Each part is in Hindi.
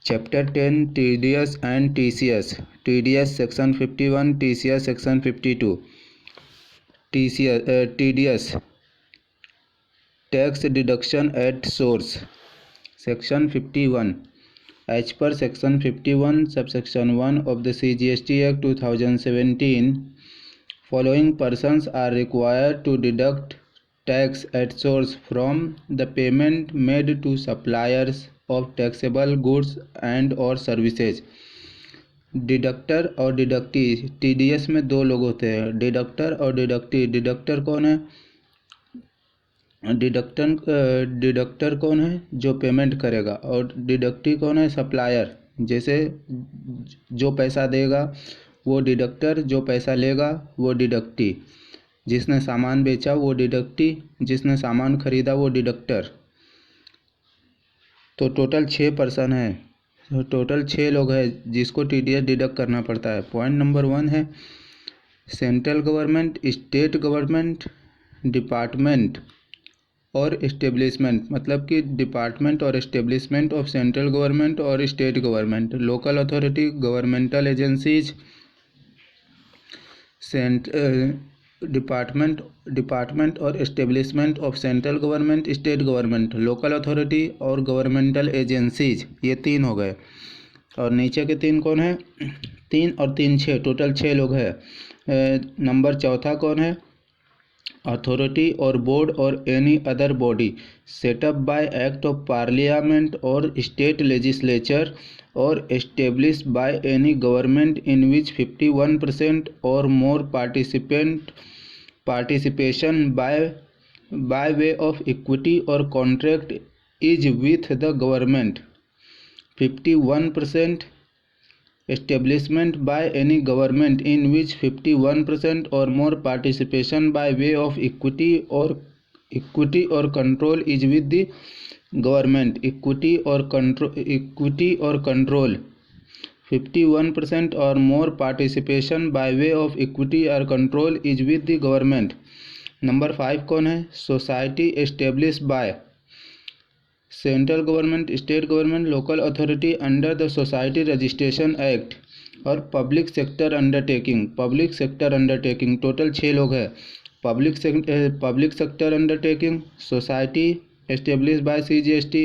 Chapter 10 TDS and TCS. TDS section 51, TCS section 52. TDS tax deduction at source. Section 51. As per section 51 subsection 1 of the CGST Act 2017, following persons are required to deduct tax at source from the payment made to suppliers of taxable goods and or services. Deductor और डिडक्टी TDS में दो लोग होते हैं, डिडक्टर और डिडक्टी। डिडक्टर कौन है? डिडक्टर कौन है? जो पेमेंट करेगा। और डिडक्टी कौन है? सप्लायर। जैसे जो पैसा देगा वो डिडक्टर, जो पैसा लेगा वो डिडक्टी। जिसने सामान बेचा वो डिडक्टी, जिसने सामान खरीदा वो डिडक्टर। तो टोटल 6 पर्सन है, तो टोटल 6 लोग हैं जिसको TDS डिडक्ट करना पड़ता है। पॉइंट नंबर 1 है central government, state government, department और इस्टेब्लिशमेंट। मतलब कि डिपार्टमेंट और इस्टेब्लिशमेंट ऑफ सेंट्रल गवर्नमेंट और state government, local authority, governmental agencies, department और establishment of central government, state government, local authority और गवर्नमेंटल एजेंसीज, ये 3 हो गए। और नीचे के 3 कौन है? 3 और 3 6, टोटल 6 लोग हैं। नंबर 4 कौन है? अथॉरिटी और बोर्ड और any other body setup bye act of parliament और स्टेट लेजिस्लेचर और established by any government in which 51% or more participation by way of equity or contract is with the government. 51% establishment by any government in which 51% or more participation by way of equity or control is with the government. Equity or control 51% or more participation by way of equity or control is with the government. Number 5 कौन है? Society establish by central government, state government, local authority under the society registration act or public sector undertaking. Total 6 लोग हैं। Public sector undertaking, society establish by CGST,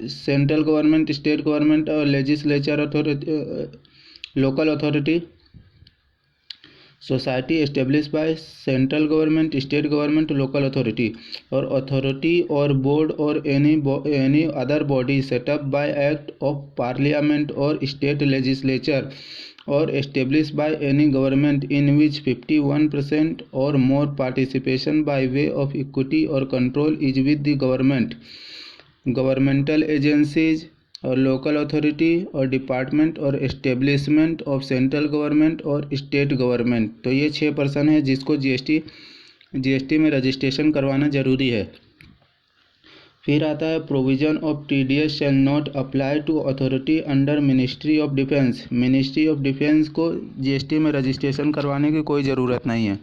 central government, state government or legislature authority, local authority. Society establish by central government, state government, local authority. और अथॉरिटी और बोर्ड और any other body setup bye act of parliament और स्टेट लेजिस्लेचर और established by any government in which 51% or more participation by way of equity or control is with the government, governmental agencies और local authority और department और establishment of central government और state government। तो ये 6 पर्सन है जिसको GST में रजिस्ट्रेशन करवाना ज़रूरी है। फिर आता है provision of TDS shall not apply to authority under ministry of defence. Ministry of defence को GST में रजिस्ट्रेशन करवाने की कोई ज़रूरत नहीं है,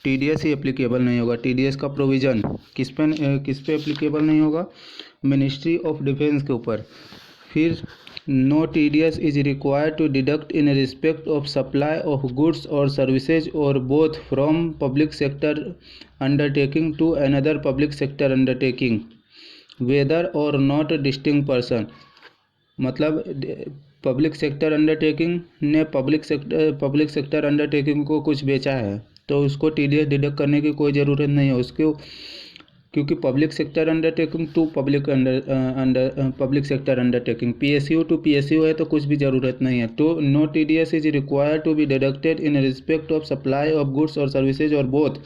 TDS ही एप्लीकेबल नहीं होगा। TDS का प्रोविज़न किस पे एप्लीकेबल नहीं होगा? मिनिस्ट्री ऑफ डिफेंस के ऊपर। फिर no TDS is required to deduct in respect of supply of goods और सर्विसेज और both from public sector undertaking to another public sector undertaking whether or not distinct person. मतलब पब्लिक सेक्टर अंडरटेकिंग ने पब्लिक सेक्टर अंडरटेकिंग को कुछ बेचा है तो उसको TDS डिडक्ट करने की कोई ज़रूरत नहीं है उसको, क्योंकि public sector undertaking to public sector undertaking, PSU to PSU है तो कुछ भी ज़रूरत नहीं है। तो no TDS is required to be deducted in respect of supply of goods और सर्विसेज और both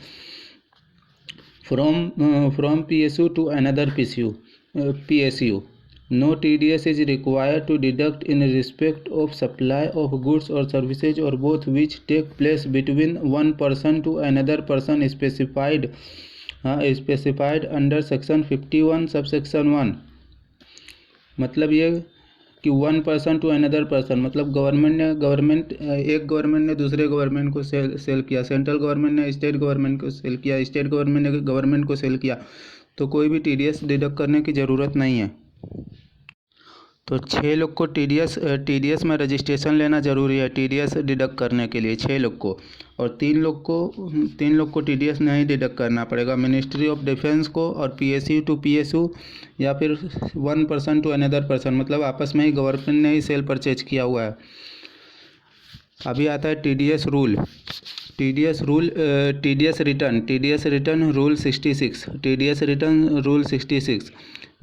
from PSU to another PSU. No TDS is required to deduct in respect of supply of goods or services or both which take place between one person to another person specified under section 51 subsection 1। मतलब ये कि 1 पर्सन टू अनदर पर्सन, मतलब एक गवर्नमेंट ने दूसरे गवर्नमेंट को सेल किया, सेंट्रल गवर्नमेंट ने स्टेट गवर्नमेंट को सेल किया, स्टेट गवर्नमेंट ने गवर्नमेंट को सेल किया, तो कोई भी TDS डिडक्ट करने की ज़रूरत नहीं है। तो 6 लोग को टीडीएस में रजिस्ट्रेशन लेना ज़रूरी है टीडीएस डिडक्ट करने के लिए, 6 लोग को। और 3 लोग को टीडीएस नहीं डिडक्ट करना पड़ेगा, मिनिस्ट्री ऑफ डिफेंस को और पीएसयू टू पीएसयू, या फिर 1 पर्सन टू अनदर पर्सन, मतलब आपस में ही गवर्नमेंट ने ही सेल परचेज किया हुआ है। अभी आता है TDS rule. TDS return rule 66। TDS return rule 66।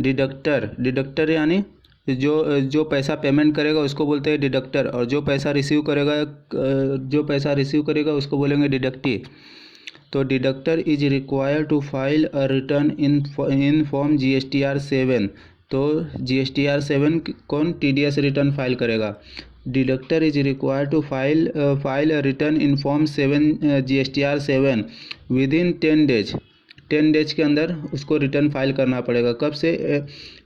Deductor यानी जो पैसा पेमेंट करेगा उसको बोलते हैं डिडक्टर, और जो पैसा रिसीव करेगा उसको बोलेंगे डिडक्टी। तो deductor is required to file a return in form GSTR 7। तो GSTR 7 कौन टीडीएस रिटर्न फाइल करेगा? Deductor is required to file a return in form 7 GSTR 7 with in 10 days. 10 days के अंदर उसको रिटर्न फाइल करना पड़ेगा। कब से?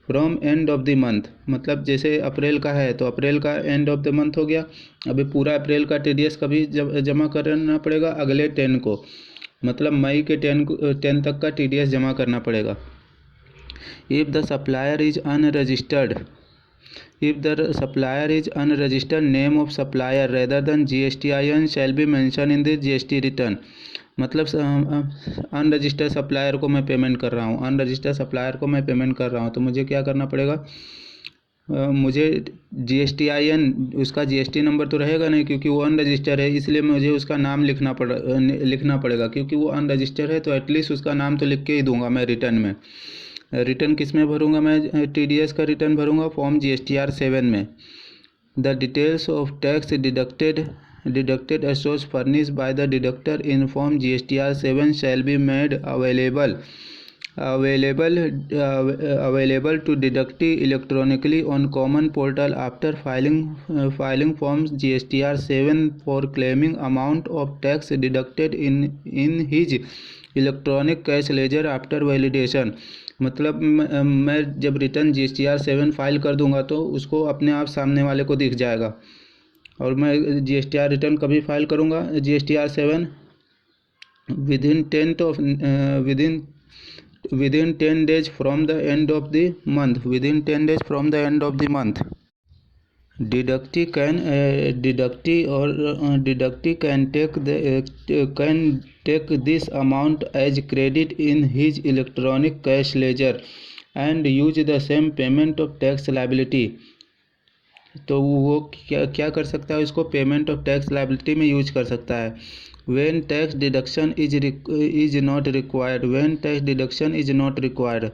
From end of the month, मतलब जैसे अप्रैल का है तो अप्रैल का एंड ऑफ द मंथ हो गया। अभी पूरा अप्रैल का टीडीएस कभी जमा करना पड़ेगा? अगले 10 को, मतलब मई के 10 तक का टीडीएस जमा करना पड़ेगा। If the supplier is unregistered name of supplier rather than GSTIN shall be mention in the GST return. मतलब अनरजिस्टर्ड सप्लायर को मैं पेमेंट कर रहा हूँ, तो मुझे क्या करना पड़ेगा? मुझे GSTIN, उसका GST नंबर तो रहेगा नहीं क्योंकि वो अनरजिस्टर्ड है, इसलिए मुझे उसका नाम लिखना पड़ेगा। क्योंकि वो अनरजिस्टर्ड है तो एटलीस्ट उसका नाम तो लिख के ही दूंगा मैं रिटर्न में। रिटर्न किस में भरूंगा मैं? टीडीएस का रिटर्न भरूंगा फॉर्म GSTR 7 में। The details of tax deducted source furnished by the deductor in form GSTR 7 shall be made available to deductee electronically on common portal after filing forms GSTR 7 for claiming amount of tax deducted in his electronic cash ledger after validation। मतलब मैं जब रिटर्न GSTR 7 फाइल कर दूंगा तो उसको अपने आप सामने वाले को दिख जाएगा। और मैं GSTR रिटर्न कभी फाइल करूंगा? GSTR 7 within 10 days from the end of the month। Deductee can take this amount as credit in his electronic cash ledger and use the same payment of tax liability। तो वो क्या कर सकता है? उसको पेमेंट ऑफ टैक्स लायबिलिटी में यूज कर सकता है। When tax deduction is not required,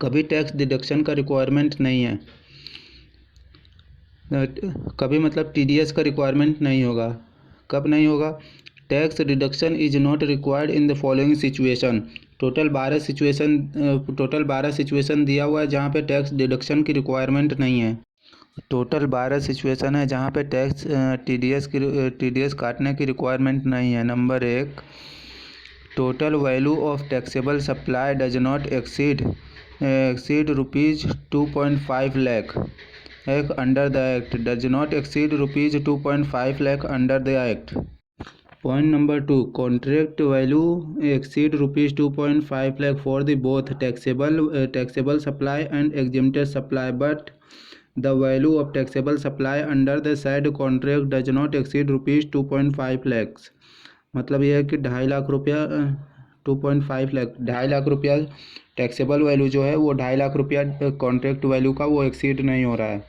कभी टैक्स डिडक्शन का रिक्वायरमेंट नहीं है, कभी मतलब टीडीएस का रिक्वायरमेंट नहीं होगा। कब नहीं होगा? Tax deduction is not required in the following situation. Total 12 situation दिया हुआ है जहाँ पे टैक्स डिडक्शन की रिक्वायरमेंट नहीं है। टोटल 12 सिचुएशन है जहाँ पे टैक्स टीडीएस काटने की रिक्वायरमेंट नहीं है। Number 1, total value of taxable supply does not exceed ₹2.5 lakh under the act, does not exceed ₹2.5 lakh under the act. Point number 2, contract value exceed ₹2.5 lakh for the both taxable supply and exempted supply, but the value of taxable supply under the said contract does not exceed ₹2.5 lakhs। मतलब यह है कि 2.5 लाख रुपया 2.5 लाख 2.5 लाख रुपया टैक्सेबल वैल्यू जो है वो 2.5 लाख रुपया कॉन्ट्रैक्ट वैल्यू का वो एक्सीड नहीं हो रहा है।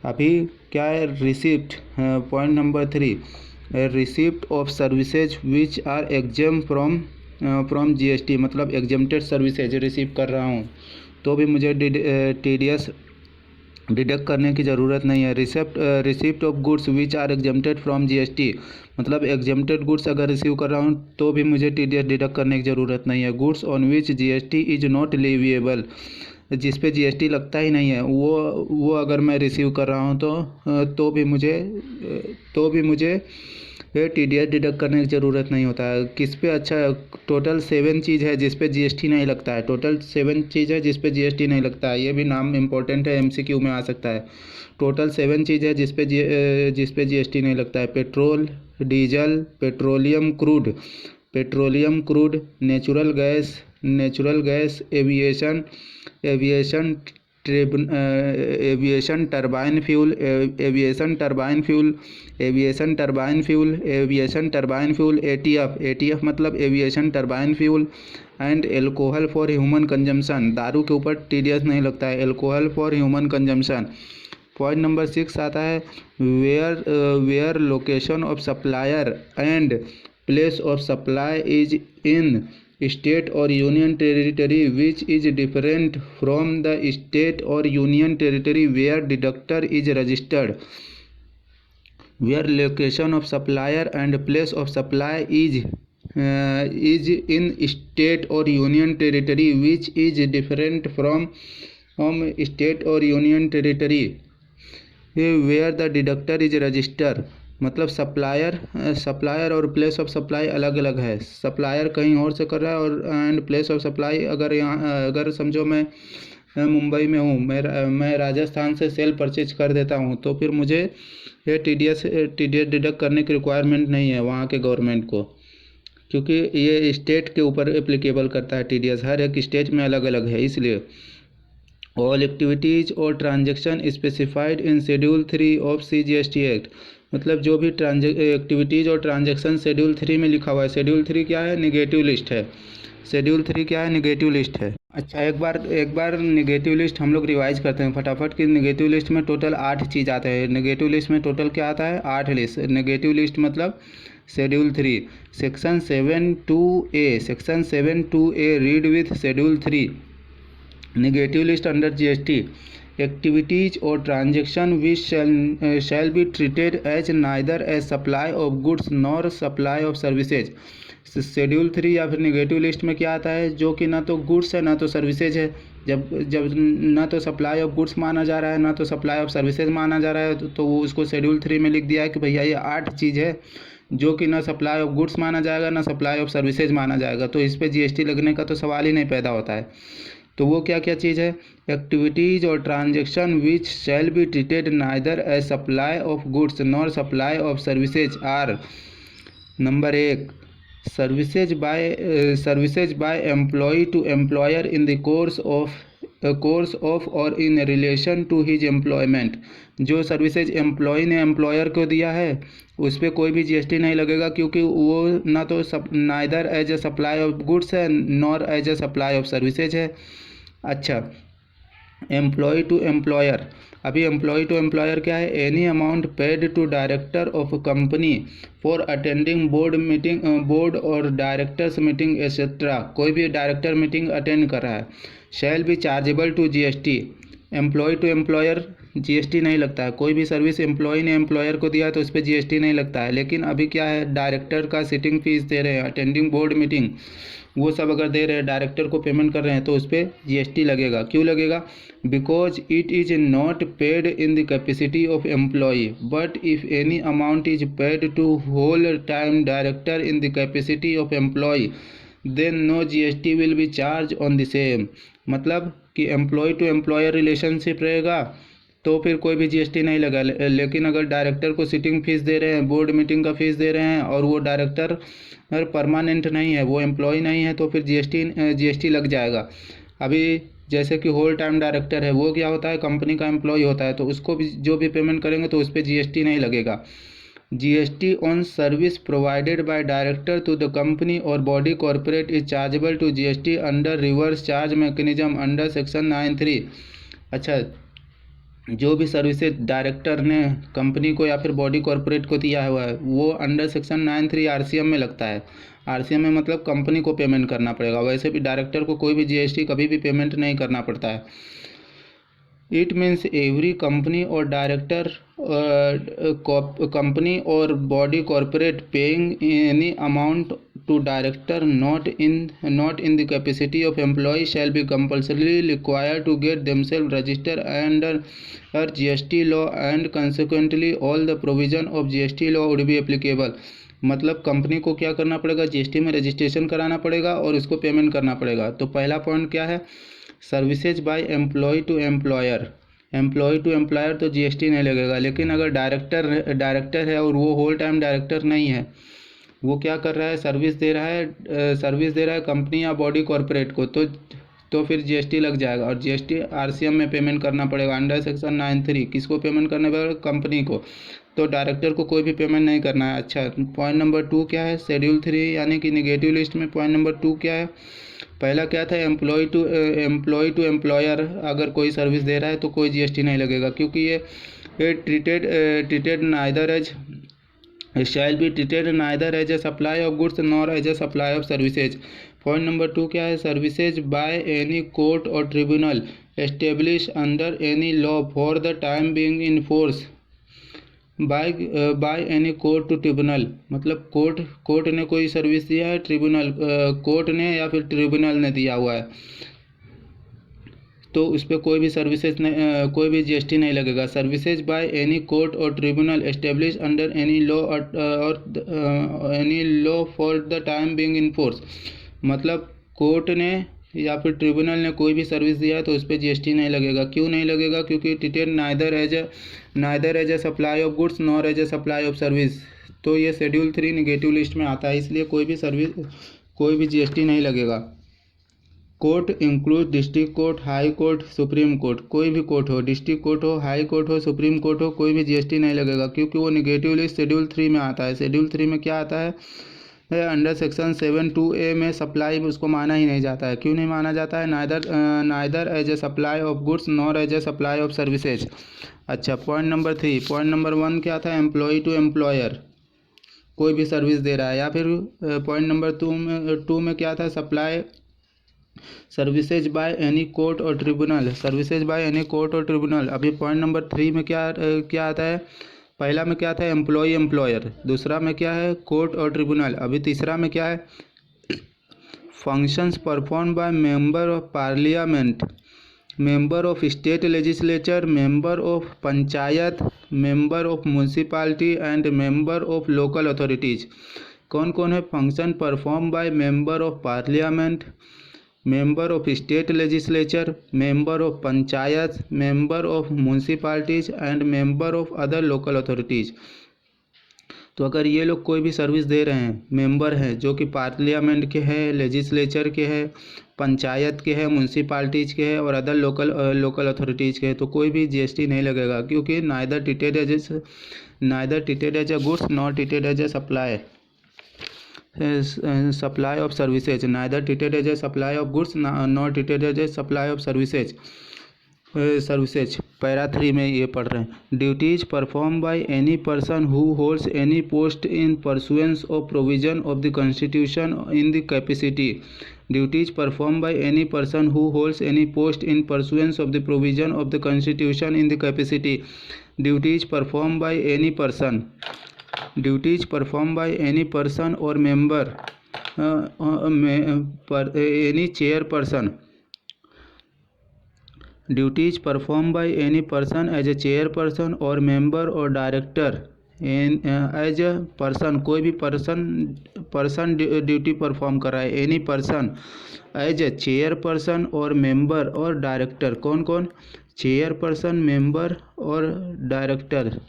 अभी क्या है? Receipt. Point number 3, receipt of services which are exempt from GST, मतलब एग्जेम्प्टेड सर्विसेज रिसीव कर रहा हूँ तो भी मुझे TDS डिडक्ट करने की ज़रूरत नहीं है। Receipt of goods which are exempted from GST, मतलब एग्जेम्प्टेड गुड्स अगर रिसीव कर रहा हूँ तो भी मुझे TDS डिडक्ट करने की ज़रूरत नहीं है। Goods on which GST is not leviable, जिस पे GST लगता ही नहीं है, वो अगर मैं रिसीव कर रहा हूँ तो भी मुझे TDS डिडक्ट करने की ज़रूरत नहीं होता है। किस पे? अच्छा, टोटल 7 चीज़ है जिस पे GST नहीं लगता है। टोटल 7 चीज़ है जिस पे GST नहीं लगता है। ये भी नाम इम्पोर्टेंट है, MCQ में आ सकता है। टोटल 7 चीज़ है जिस पे GST नहीं लगता है। Petrol, diesel, petroleum crude, natural gas, aviation aviation turbine fuel, aviation turbine fuel, aviation turbine fuel, aviation turbine fuel, ATF, ATF मतलब aviation turbine fuel, and alcohol for human consumption. दारू के ऊपर टीडीएस नहीं लगता है, alcohol for human consumption. Point number 6 आता है where location of supplier and place of supply is in state or union territory which is different from the state or union territory where deductor is registered. Where location of supplier and place of supply is in state or union territory which is different from state or union territory where the deductor is registered। मतलब सप्लायर और प्लेस ऑफ सप्लाई अलग अलग है। सप्लायर कहीं और से कर रहा है और एंड प्लेस ऑफ सप्लाई अगर समझो मैं मुंबई में हूँ, मैं राजस्थान से सेल परचेज कर देता हूँ, तो फिर मुझे ये टीडीएस डिडक्ट करने की रिक्वायरमेंट नहीं है वहाँ के गवर्नमेंट को, क्योंकि ये स्टेट के ऊपर एप्लीकेबल करता है टीडीएस, हर एक स्टेट में अलग अलग है। इसलिए all activities or transaction specified in schedule 3 of CGST act. मतलब जो भी एक्टिविटीज़ और ट्रांजेक्शन शेड्यूल 3 में लिखा हुआ है। शेड्यूल 3 क्या है? निगेटिव लिस्ट है। शेड्यूल 3 क्या है? निगेटिव लिस्ट है। अच्छा, एक बार निगेटिव लिस्ट हम लोग रिवाइज करते हैं फटाफट कि निगेटिव लिस्ट में टोटल 8 चीज़ आता है। निगेटिव लिस्ट में टोटल क्या आता है? 8 लिस्ट। निगेटिव लिस्ट मतलब schedule 3 section 7(2)(a, section 7(2)(a) read with schedule 3 negative list under GST activities or transaction which shall be treated as neither a supply of goods nor supply of services। Schedule 3 या फिर नेगेटिव लिस्ट में क्या आता है? जो कि ना तो गुड्स है ना तो सर्विसेज है। जब ना तो सप्लाई ऑफ गुड्स माना जा रहा है ना तो सप्लाई ऑफ सर्विसेज माना जा रहा है, तो वो उसको शेड्यूल 3 में लिख दिया है कि भैया ये 8 चीज़ है जो कि ना सप्लाई ऑफ गुड्स माना जाएगा ना सप्लाई ऑफ सर्विसेज माना जाएगा, तो इस पर GST लगने का तो सवाल ही नहीं पैदा होता है। तो वो क्या क्या चीज़ है? Activities or transaction which shall be treated neither as supply of goods nor supply of services are. Number 1, services by employ to employer in the course of or in relation to his employment. जो सर्विसेज एम्प्लॉय ने एम्प्लॉयर को दिया है उस पर कोई भी GST नहीं लगेगा, क्योंकि वो ना तो neither as a supply of goods है nor as a supply of services है। अच्छा, एम्प्लॉय टू एम्प्लॉयर। अभी एम्प्लॉय टू एम्प्लॉयर क्या है? Any amount paid to director of company for attending board or directors meeting etcetera. कोई भी डायरेक्टर मीटिंग अटेंड कर रहा है, shall be chargeable to GST। Employ to employer GST नहीं लगता है। कोई भी सर्विस एम्प्लॉय ने एम्प्लॉयर को दिया तो उस पर GST नहीं लगता है। लेकिन अभी क्या है? डायरेक्टर का सिटिंग फीस दे रहे हैं, अटेंडिंग बोर्ड मीटिंग, वो सब अगर दे रहे हैं, डायरेक्टर को पेमेंट कर रहे हैं, तो उस पर GST लगेगा। क्यों लगेगा? Because it is not paid in the capacity of employee, but if any amount is paid to whole time director in the capacity of employee then no GST will be charge on the same. मतलब कि एम्प्लॉय टू एम्प्लॉयर रिलेशनशिप रहेगा तो फिर कोई भी GST नहीं लगा। लेकिन अगर डायरेक्टर को सिटिंग फीस दे रहे हैं, बोर्ड मीटिंग का फीस दे रहे हैं और वो डायरेक्टर परमानेंट नहीं है, वो एम्प्लॉय नहीं है, तो फिर GST लग जाएगा। अभी जैसे कि होल टाइम डायरेक्टर है, वो क्या होता है? कंपनी का एम्प्लॉय होता है, तो उसको भी जो भी पेमेंट करेंगे तो उस पर GST नहीं लगेगा। GST on service provided by director to the company or body corporate is chargeable to GST under reverse charge mechanism under section 9(3)। अच्छा, जो भी सर्विसेज डायरेक्टर ने कंपनी को या फिर बॉडी कॉर्पोरेट को दिया हुआ है वो अंडर सेक्शन 9(3) RCM में लगता है। RCM में मतलब कंपनी को पेमेंट करना पड़ेगा। वैसे भी डायरेक्टर को कोई भी GST कभी भी पेमेंट नहीं करना पड़ता है। इट मीन्स एवरी कंपनी और director company or body corporate paying any amount to director not in the capacity of employee shall be compulsorily required to get themselves registered under GST law and consequently all the provision of GST law would be applicable। मतलब कंपनी को क्या करना पड़ेगा? GST में रजिस्ट्रेशन कराना पड़ेगा और उसको पेमेंट करना पड़ेगा। तो पहला पॉइंट क्या है? Services by employ to employer. Employee to employer तो GST नहीं लगेगा। लेकिन अगर डायरेक्टर है और वो होल टाइम डायरेक्टर नहीं है, वो क्या कर रहा है? सर्विस दे रहा है कंपनी या बॉडी कॉर्पोरेट को, तो तो फिर जीएसटी लग जाएगा, और जीएसटी आरसीएम में पेमेंट करना पड़ेगा। अंडर सेक्शन 9(3) किसको पेमेंट करना पड़ेगा? कंपनी को। तो डायरेक्टर को कोई भी पेमेंट नहीं करना है। अच्छा, पॉइंट नंबर 2 क्या है? शेड्यूल 3 यानी कि निगेटिव लिस्ट में पॉइंट नंबर 2 क्या है? पहला क्या था? एम्प्लॉय टू एम्प्लॉयर अगर कोई सर्विस दे रहा है तो कोई जीएसटी नहीं लगेगा, क्योंकि ये treated neither as shall be treated neither as a supply of goods nor as a supply of services. Point number 2 क्या है? Services by any court or tribunal establish under any law for the time being in force by any court to tribunal. मतलब कोर्ट ने कोई सर्विस दिया है, ट्रिब्यूनल कोर्ट ने या फिर ट्रिब्यूनल ने दिया हुआ है, तो उस पर कोई भी सर्विसेज कोई भी जीएसटी नहीं लगेगा। Services by any court or tribunal establish under any law or any law for the time being in force. मतलब कोर्ट ने या फिर ट्रिब्यूनल ने कोई भी सर्विस दिया है तो उस पर जीएसटी नहीं लगेगा। क्यों नहीं लगेगा? क्योंकि treated neither as a supply of goods nor as a supply of service. तो ये शेड्यूल 3 निगेटिव लिस्ट में आता है, इसलिए कोई भी जीएसटी नहीं लगेगा। Court include district court, high court, supreme court. कोई भी कोर्ट हो, डिस्ट्रिक्ट कोर्ट हो, हाई कोर्ट हो, सुप्रीम कोर्ट हो, कोई भी जीएसटी नहीं लगेगा, क्योंकि वो निगेटिव लिस्ट शेड्यूल 3 में आता है। शेड्यूल 3 में क्या आता है? अंडर सेक्शन 7(2)(a) में सप्लाई उसको माना ही नहीं जाता है। क्यों नहीं माना जाता है? Neither as a supply of goods nor as a supply of services. अच्छा, पॉइंट नंबर 3। पॉइंट नंबर 1 क्या था? एम्प्लॉय टू एम्प्लॉयर, कोई भी सर्विस दे रहा है। या फिर पॉइंट नंबर 2 में क्या था? Supply services by any court or tribunal, services by any court or tribunal. अभी पॉइंट नंबर 3 में क्या आता है? पहला में क्या था? Employ employer. दूसरा में क्या है? Court or tribunal. अभी तीसरा में क्या है? Functions perform by member of parliament, member of state legislature, member of panchayat, member of municipality and member of local authorities. कौन कौन है? Function perform by member of parliament, member of state legislature, member of panchayat, member of municipalities and member of other local authorities. तो अगर ये लोग कोई भी सर्विस दे रहे हैं, मेंबर हैं जो कि पार्लियामेंट के हैं, लेजिस्लेचर के हैं, पंचायत के हैं, म्यूनसिपालिटीज़ के हैं और अदर लोकल अथॉरिटीज़ के हैं, तो कोई भी जीएसटी नहीं लगेगा, क्योंकि neither treated as a goods not treated as a supply of services, neither treated as a supply of goods nor treated as a supply of services. Para 3 में ये पढ़ रहे हैं। Duties perform by any person who holds any post in pursuance of provision of the constitution in the capacity. Duties perform by any person who holds any post in pursuance of the provision of the constitution in the capacity. Duties perform by any person, duties perform by any person or member any chairperson. Duties perform by any person as a chairperson or member और डायरेक्टर एज ए पर्सन। कोई भी पर्सन ड्यूटी परफॉर्म कर रहा है, any person as a chairperson or member और डायरेक्टर। कौन कौन? चेयरपर्सन, मेंबर और director.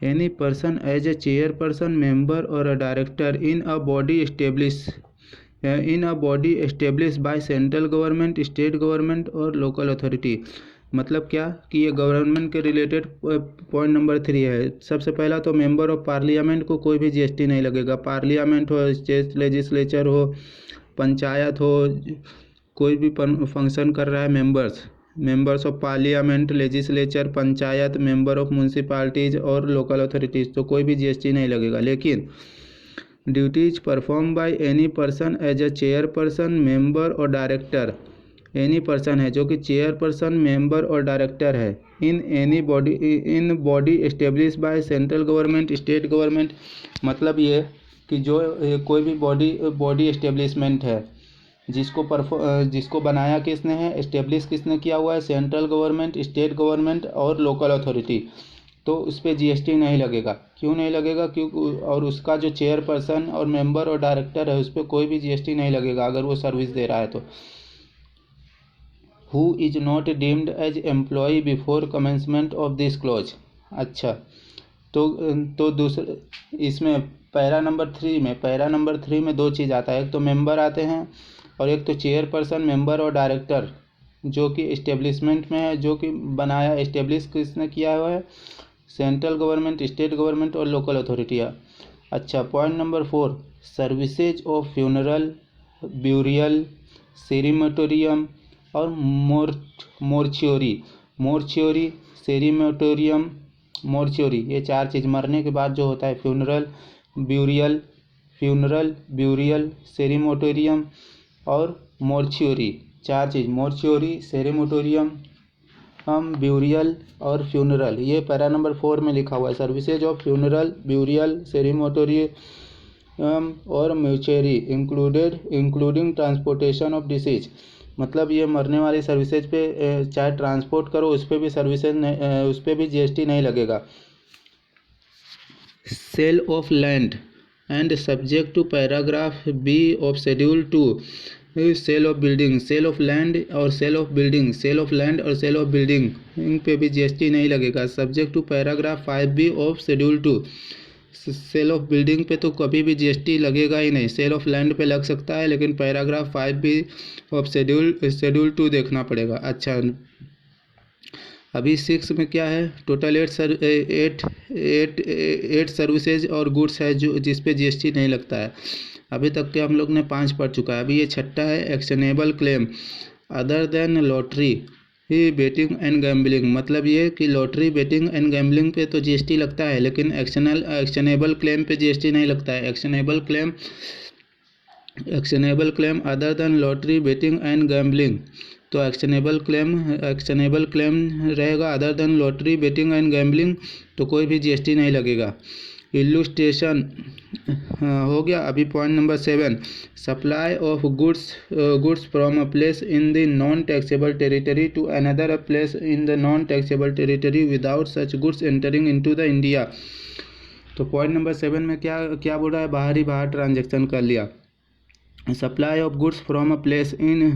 Any person as a chairperson, member or a director in a body establish by central government, state government और लोकल अथॉरिटी। मतलब क्या कि ये गवर्नमेंट के रिलेटेड पॉइंट नंबर 3 है। सबसे पहला तो मेंबर ऑफ पार्लियामेंट को कोई भी जीएसटी नहीं लगेगा। पार्लियामेंट हो, स्टेट लेजिस्लेचर हो, पंचायत हो, कोई भी फंक्शन कर रहा है, members of parliament, legislature, panchayat, member of municipalities और लोकल अथॉरिटीज़, तो कोई भी जीएसटी नहीं लगेगा। लेकिन duties perform by any person as a chairperson, member और डायरेक्टर। एनी पर्सन है जो कि चेयरपर्सन, मेंबर और डायरेक्टर है in body establish by central government, state government. मतलब ये कि जो कोई भी बॉडी एस्टेब्लिशमेंट है जिसको बनाया किसने है, एस्टेब्लिश किसने किया हुआ है? सेंट्रल गवर्नमेंट, स्टेट गवर्नमेंट और लोकल अथॉरिटी। तो उस पर जीएसटी नहीं लगेगा। क्यों नहीं लगेगा? क्योंकि और उसका जो चेयरपर्सन और मेंबर और डायरेक्टर है उस पर कोई भी जीएसटी नहीं लगेगा अगर वो सर्विस दे रहा है तो। Who is not deemed as employ before commencement of this clause. अच्छा, तो दूसरे इसमें पैरा नंबर 3 में 2 चीज़ आता है। एक तो मेंबर आते हैं और एक तो चेयरपर्सन, मेंबर और डायरेक्टर जो कि इस्टेब्लिशमेंट में है, जो कि बनाया, इस्टेब्लिश किसने किया हुआ है, सेंट्रल गवर्नमेंट, स्टेट गवर्नमेंट और लोकल अथॉरिटियाँ। अच्छा, point number 4, services of funeral, burial, crematorium or mortuary. मोर्च्योरी, सेरिमोटोरियम, मोर्च्योरी, ये 4 चीज़ मरने के बाद जो होता है, burial funeral, burial, crematorium or मोर्च्योरी, 4 cheese, मोर्च्योरी, सेरिमोटोरियम, burial और फ्यूनरल, ये पैरा नंबर 4 में लिखा हुआ है। Services of funeral, burial, crematorium or मोर्च्योरी including transportation of disease. मतलब ये मरने वाली सर्विसेज पे चाहे ट्रांसपोर्ट करो उस पर भी उस पर भी जीएसटी नहीं लगेगा। Sale of land and subject to paragraph B of schedule 2, sale of building, sale of land or sale of building, sale of land or sale of building, इन पे भी जीएसटी नहीं लगेगा। Subject to paragraph 5B of schedule 2, sale of building पे तो कभी भी जीएसटी लगेगा ही नहीं। सेल ऑफ लैंड पे लग सकता है, लेकिन पैराग्राफ 5B ऑफ शेड्यूल 2 देखना पड़ेगा। अच्छा, अभी 6 में क्या है, टोटल 8 सर्विसेज और गुड्स है जो जिस पे जीएसटी नहीं लगता है। अभी तक के हम लोग ने 5 पढ़ चुका है। अभी ये 6ठा है, actionable claim other than lottery, betting and gambling. मतलब ये कि लॉटरी, बेटिंग एंड गैम्बलिंग पे तो जीएसटी लगता है, लेकिन एक्शनेबल क्लेम पे जीएसटी नहीं लगता है। Actionable claim other than lottery, betting and gambling, तो एक्शनेबल क्लेम रहेगा other than lottery, betting and gambling, तो कोई भी जीएसटी नहीं लगेगा। इल्लुस्ट्रेशन हो गया। अभी point number 7, supply of goods from a place in the non taxable territory to another place in the non taxable territory without such goods entering into the India. तो पॉइंट नंबर 7 में क्या बोल रहा है, बाहर ट्रांजेक्शन कर लिया। Supply of goods from a place in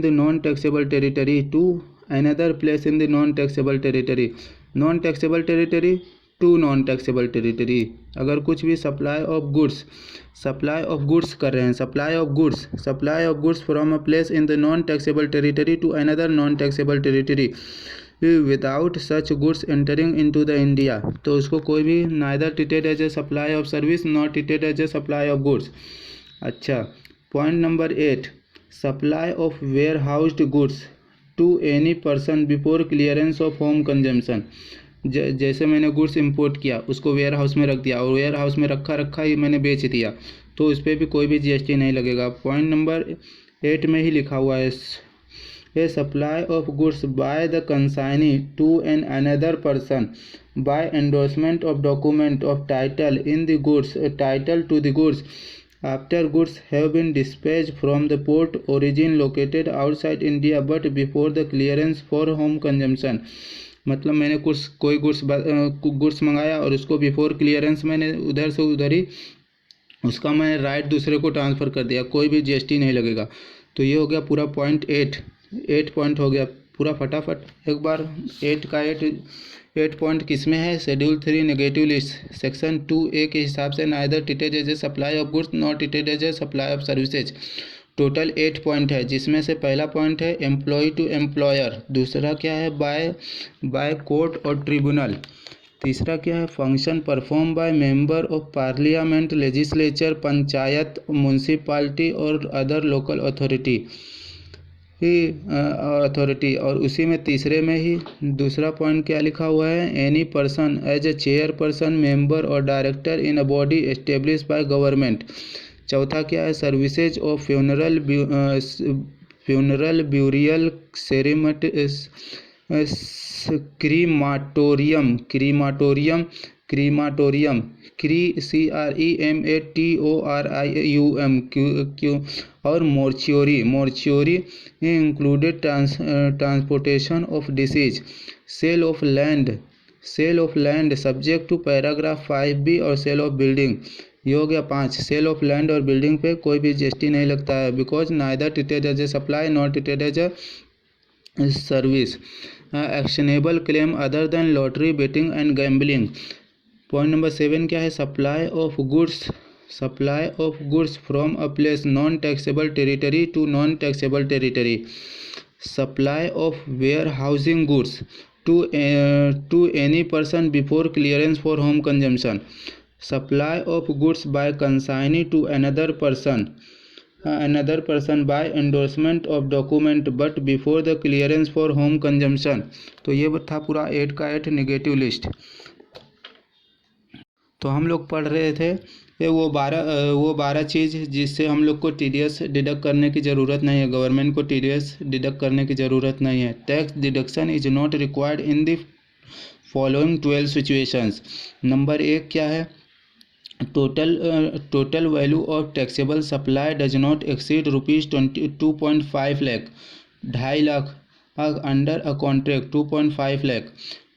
the non taxable territory to another place in the non taxable territory, non taxable territory to non taxable territory. अगर कुछ भी सप्लाई ऑफ गुड्स कर रहे हैं, supply of goods from a place in the non taxable territory to another non taxable territory without such goods entering into the India, तो उसको कोई भी neither treated as a supply of service not treated as a supply of goods. अच्छा, point number 8, supply of warehoused goods to any person before clearance of home consumption. जैसे मैंने गुड्स इंपोर्ट किया, उसको वेयर हाउस में रख दिया और वेयर हाउस में रखा ही मैंने बेच दिया, तो उस पर भी कोई भी जीएसटी नहीं लगेगा। पॉइंट नंबर 8 में ही लिखा हुआ है, a supply of goods by the consignee to an another person by endorsement of document of title in the goods, title to the goods after goods have been dispatched from the port origin located outside India but before the clearance for home consumption। मतलब मैंने कोई गुड्स मंगाया और उसको बिफोर क्लियरेंस मैंने उधर से उधर ही उसका मैं राइट दूसरे को ट्रांसफ़र कर दिया, कोई भी जीएसटी नहीं लगेगा। तो ये हो गया पूरा पॉइंट 8 पॉइंट हो गया पूरा फटाफट एक बार। 8 पॉइंट किस में है, schedule 3 negative list section 2A के हिसाब से neither treated as a supply of goods not treated as a supply of services. Total 8 point है, जिसमें से पहला पॉइंट है एम्प्लॉय टू एम्प्लॉयर, दूसरा क्या है बाय कोर्ट और ट्रिब्यूनल, तीसरा क्या है function perform by member of parliament, legislature, panchayat, municipality और अदर लोकल अथॉरिटी, और उसी में तीसरे में ही दूसरा पॉइंट क्या लिखा हुआ है, any person as a chairperson, member और director in a body establish by government. चौथा क्या है, services of funeral burial, crematorium, CREMATORIUM or mortuary included transportation of deceased. Sale of land subject to paragraph 5B or sale of building, ये हो गया 5। सेल ऑफ लैंड और बिल्डिंग पे कोई भी जीएसटी नहीं लगता है, because neither treated as a supply not treated as a service. Actionable claim other than lottery, betting and gambling. Point number 7 क्या है, supply of goods supply of goods from a place non-taxable territory to non-taxable territory, supply of warehousing goods to any person before clearance for home consumption, supply of goods by consignee to another person by endorsement of document but before the clearance for home consumption। तो ये था पूरा 8 का 8 नेगेटिव लिस्ट। तो हम लोग पढ़ रहे थे ये वो बारह चीज़ जिससे हम लोग को टीडीएस डिडक्ट करने की ज़रूरत नहीं है, गवर्नमेंट को टीडीएस डिडक्ट करने की ज़रूरत नहीं है। Tax deduction is not required in the following 12 situations. Number 1 क्या है? Total value of taxable supply does not exceed ₹22.5 lakh, 2.5 lakh under a contract 2.5 lakh,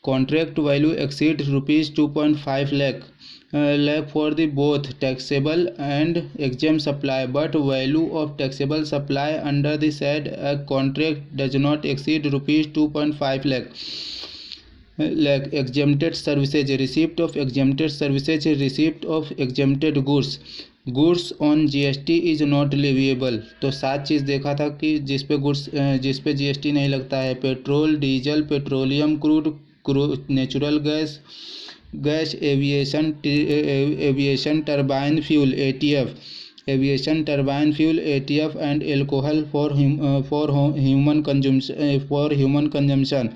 contract value exceed ₹2.5 lakh for the both taxable and exempt supply, but value of taxable supply under the said contract does not exceed ₹2.5 lakh। exempted services, receipt of exempted services, receipt of exempted goods on GST is not leviable। तो 7 चीज़ देखा था कि जिस पे GST नहीं लगता है। Petrol, diesel, petroleum crude, natural gas, aviation turbine fuel ATF, aviation turbine fuel ATF and alcohol for human consumption.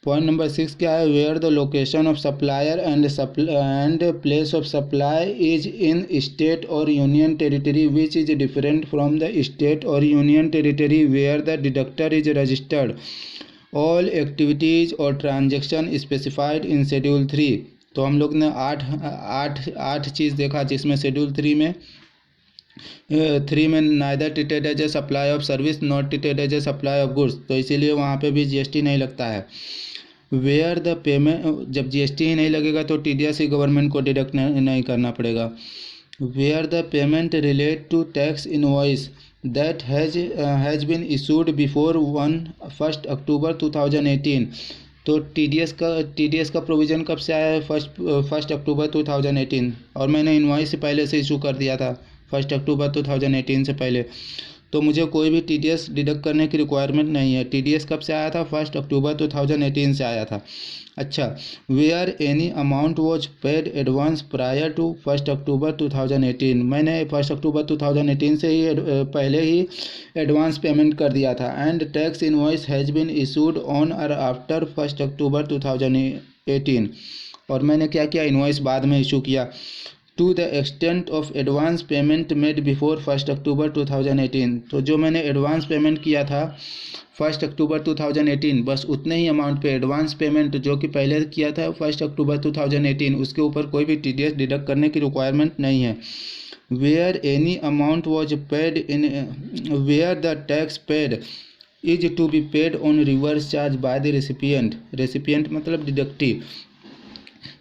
Point number 6 क्या है? Where the location of supplier and place of supply is in state or union territory which is different from the state or union territory where the deductor is registered, all activities or transaction specified in schedule 3। तो हम लोग ने आठ चीज़ देखा, जिसमें शेड्यूल 3 में neither treated as a supply of service not treated as a supply of goods, तो इसीलिए वहाँ पे भी GST नहीं लगता है। वेयर द पेमेंट, जब GST ही नहीं लगेगा तो TDS ही गवर्नमेंट को डिडक्ट नहीं करना पड़ेगा। Where the payment relate to tax invoice that has been issued before 1 October 2018। तो TDS का प्रोविज़न कब से आया है? 1 अक्टूबर 2018, और मैंने इनवॉइस से पहले से इशू कर दिया था 1 अक्टूबर 2018 से पहले, तो मुझे कोई भी TDS डिडक्ट करने की रिक्वायरमेंट नहीं है। TDS कब से आया था? 1 अक्टूबर 2018 से आया था। अच्छा, where any amount was paid advance prior to 1 October 2018, मैंने 1 अक्टूबर 2018 से ही पहले ही एडवांस पेमेंट कर दिया था। And tax invoice has been issued on or after 1 October 2018, और मैंने क्या किया? इनवॉइस बाद में इशू किया। To the extent of advance payment made before 1 October 2018, तो जो मैंने एडवांस पेमेंट किया था 1 अक्टूबर 2018, बस उतने ही अमाउंट पे एडवांस पेमेंट जो कि पहले किया था 1 अक्टूबर 2018, उसके ऊपर कोई भी TDS डिडक्ट करने की रिक्वायरमेंट नहीं है। Where any amount was paid in where the tax paid is to be paid on reverse charge by the recipient मतलब डिडक्टी,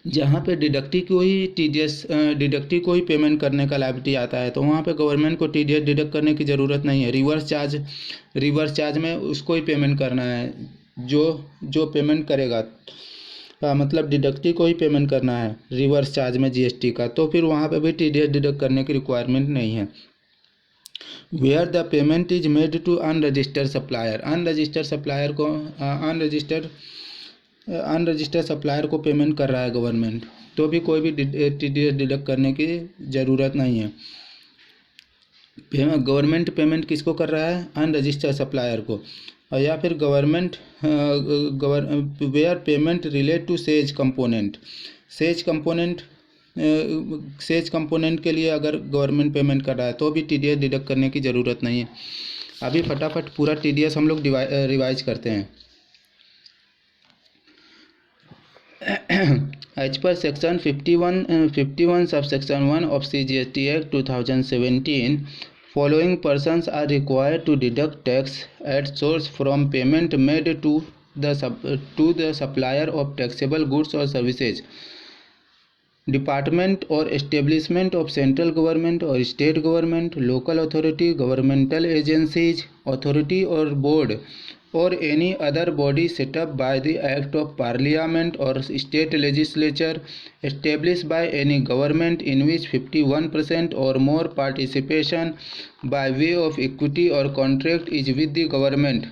जहाँ पे डिडक्टी को ही पेमेंट करने का लायबिलिटी आता है, तो वहाँ पे गवर्नमेंट को TDS डिडक्ट करने की ज़रूरत नहीं है। रिवर्स चार्ज में उसको ही पेमेंट करना है, जो पेमेंट करेगा, मतलब डिडक्टी को ही पेमेंट करना है रिवर्स चार्ज में GST का, तो फिर वहाँ पे भी TDS डिडक्ट करने की रिक्वायरमेंट नहीं है। Where the payment is made to unregistered supplier, unregistered supplier को पेमेंट कर रहा है गवर्नमेंट, तो भी कोई भी TDS डिडक्ट करने की ज़रूरत नहीं है। गवर्नमेंट पेमेंट किसको कर रहा है? अनरजिस्टर्ड सप्लायर को। या फिर where payment relate to SEZ component के लिए अगर गवर्नमेंट पेमेंट कर रहा है तो भी TDS डिडक्ट करने की ज़रूरत नहीं है। अभी फटाफट पूरा TDS हम लोग रिवाइज करते हैं। As per section 51 subsection 1 of CGST Act 2017, following persons are required to deduct tax at source from payment made to the supplier of taxable goods or services. Department और एस्टेब्लिशमेंट ऑफ सेंट्रल गवर्नमेंट और state government, local authority, governmental agencies, authority और board or any other body set up by the act of parliament or state legislature established by any government in which 51% or more participation by way of equity or contract is with the government.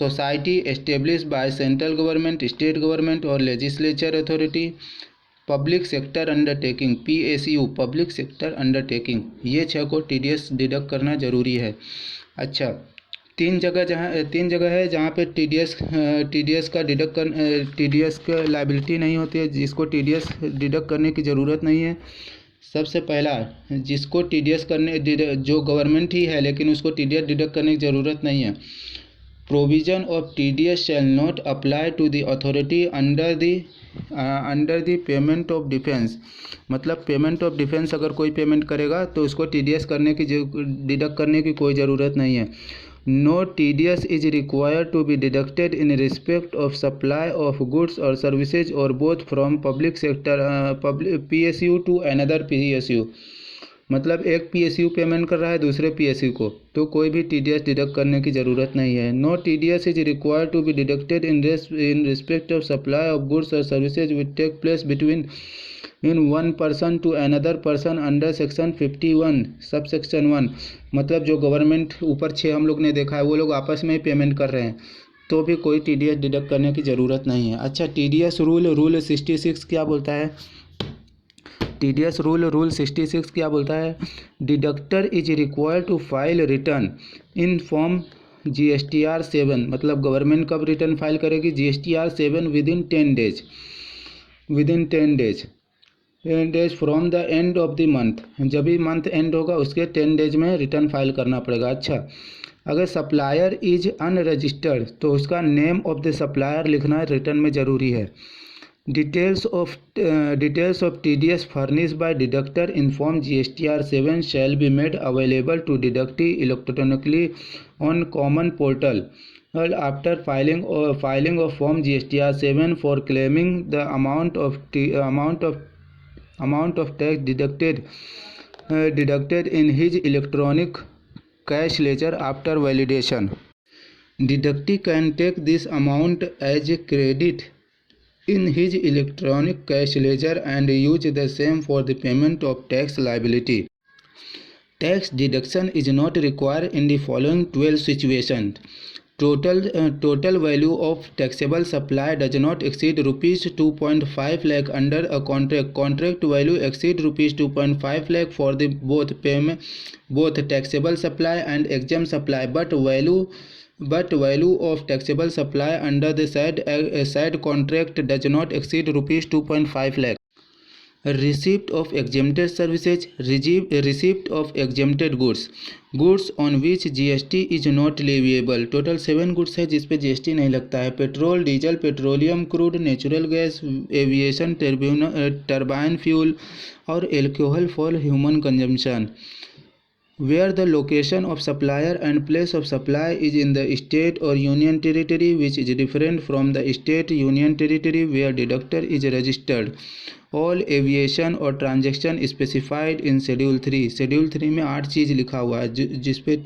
Society established by central government, state government or legislature authority. Public sector undertaking, PSU public sector undertaking, ये 6 को TDS डिडक्ट करना ज़रूरी है। अच्छा, तीन जगह है जहाँ पे TDS का डिडक्ट कर TDS का लाइबिलिटी नहीं होती है, जिसको TDS डिडक्ट करने की ज़रूरत नहीं है। सबसे पहला, जिसको TDS करने जो गवर्नमेंट ही है लेकिन उसको TDS डिडक्ट करने की ज़रूरत नहीं है। Provision of TDS shall not apply to the authority under the payment of defence. मतलब पेमेंट ऑफ डिफेंस अगर कोई पेमेंट करेगा तो उसको TDS डिडक्ट करने की कोई ज़रूरत नहीं है। No TDS is required to be deducted in respect of supply of goods और सर्विसेज और both from public sector PSU to another PSU। मतलब एक PSU पेमेंट कर रहा है दूसरे PSU को, तो कोई भी TDS डिडक्ट करने की ज़रूरत नहीं है। No TDS is required to be deducted in respect of supply of goods और services which take place between in one person to another person under section 51 sub section 1। मतलब जो गवर्नमेंट ऊपर 6 हम लोग ने देखा है वो लोग आपस में ही पेमेंट कर रहे हैं, तो भी कोई TDS डिडक्ट करने की ज़रूरत नहीं है। अच्छा, TDS रूल 66 क्या बोलता है? TDS रूल 66 क्या बोलता है? Deductor is required to file return in form GSTR 7। मतलब गवर्नमेंट कब रिटर्न फाइल करेगी? GSTR 7 within 10 days from the end of the month. जब भी मंथ एंड होगा उसके 10 डेज में रिटर्न फाइल करना पड़ेगा। अच्छा, अगर सप्लायर इज अनरजिस्टर्ड तो उसका नेम ऑफ द सप्लायर लिखना रिटर्न में ज़रूरी है। Details of TDS furnished by deductor in Form GSTR 7 shall be made available to deductee electronically on common portal after filing of Form GSTR 7 for claiming the amount of tax deducted in his electronic cash ledger after validation. Deductee can take this amount as credit in his electronic cash ledger and use the same for the payment of tax liability. Tax deduction is not required in the following 12 situations. Total value of taxable supply does not exceed rupees 2.5 lakh under a contract. Contract value exceed rupees 2.5 lakh for the both taxable supply and exempt supply, but value of taxable supply under the said contract does not exceed rupees 2.5 lakh. Receipt of exempted services, receipt of exempted goods on which GST is not leviable। Total 7 goods है जिस पे GST नहीं लगता है। Petrol, diesel, petroleum crude, natural gas, aviation turbine fuel और alcohol for human consumption. Where the location of supplier and place of supply is in the state or union territory which is different from the state union territory where deductor is registered, all aviation or transaction specified in Schedule 3। Schedule 3 में 8 चीज़ लिखा हुआ है जिस पे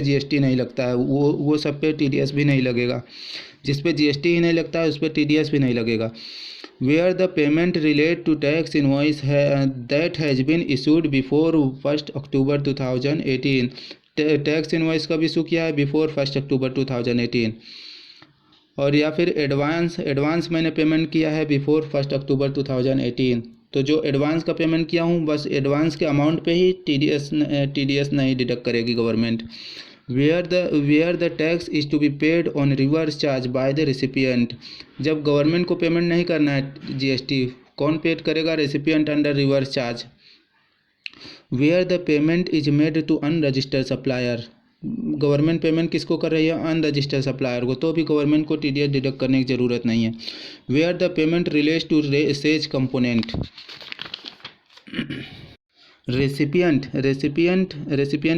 GST नहीं लगता है, वो सब पे TDS भी नहीं लगेगा। जिस पे GST ही नहीं लगता है उस पर TDS भी नहीं लगेगा। Where the payment relate to tax invoice that has been issued before 1st October 2018। Tax invoice कब इशू किया है? Before 1 October 2018। और या फिर एडवांस मैंने पेमेंट किया है बिफोर 1 अक्टूबर 2018। तो जो एडवांस का पेमेंट किया हूँ बस एडवांस के अमाउंट पे ही TDS नहीं डिडक्ट करेगी government. where the tax is to be paid on reverse charge by the recipient। जब गवर्नमेंट को पेमेंट नहीं करना है GST, कौन पेड करेगा? Recipient under reverse charge. where the payment is made to unregistered supplier। Government payment किसको कर रही है? अनरजिस्टर्ड सप्लायर को, तो भी गवर्नमेंट को TDS डिडक्ट करने की ज़रूरत नहीं है। where the payment relates to SCH component। Recipient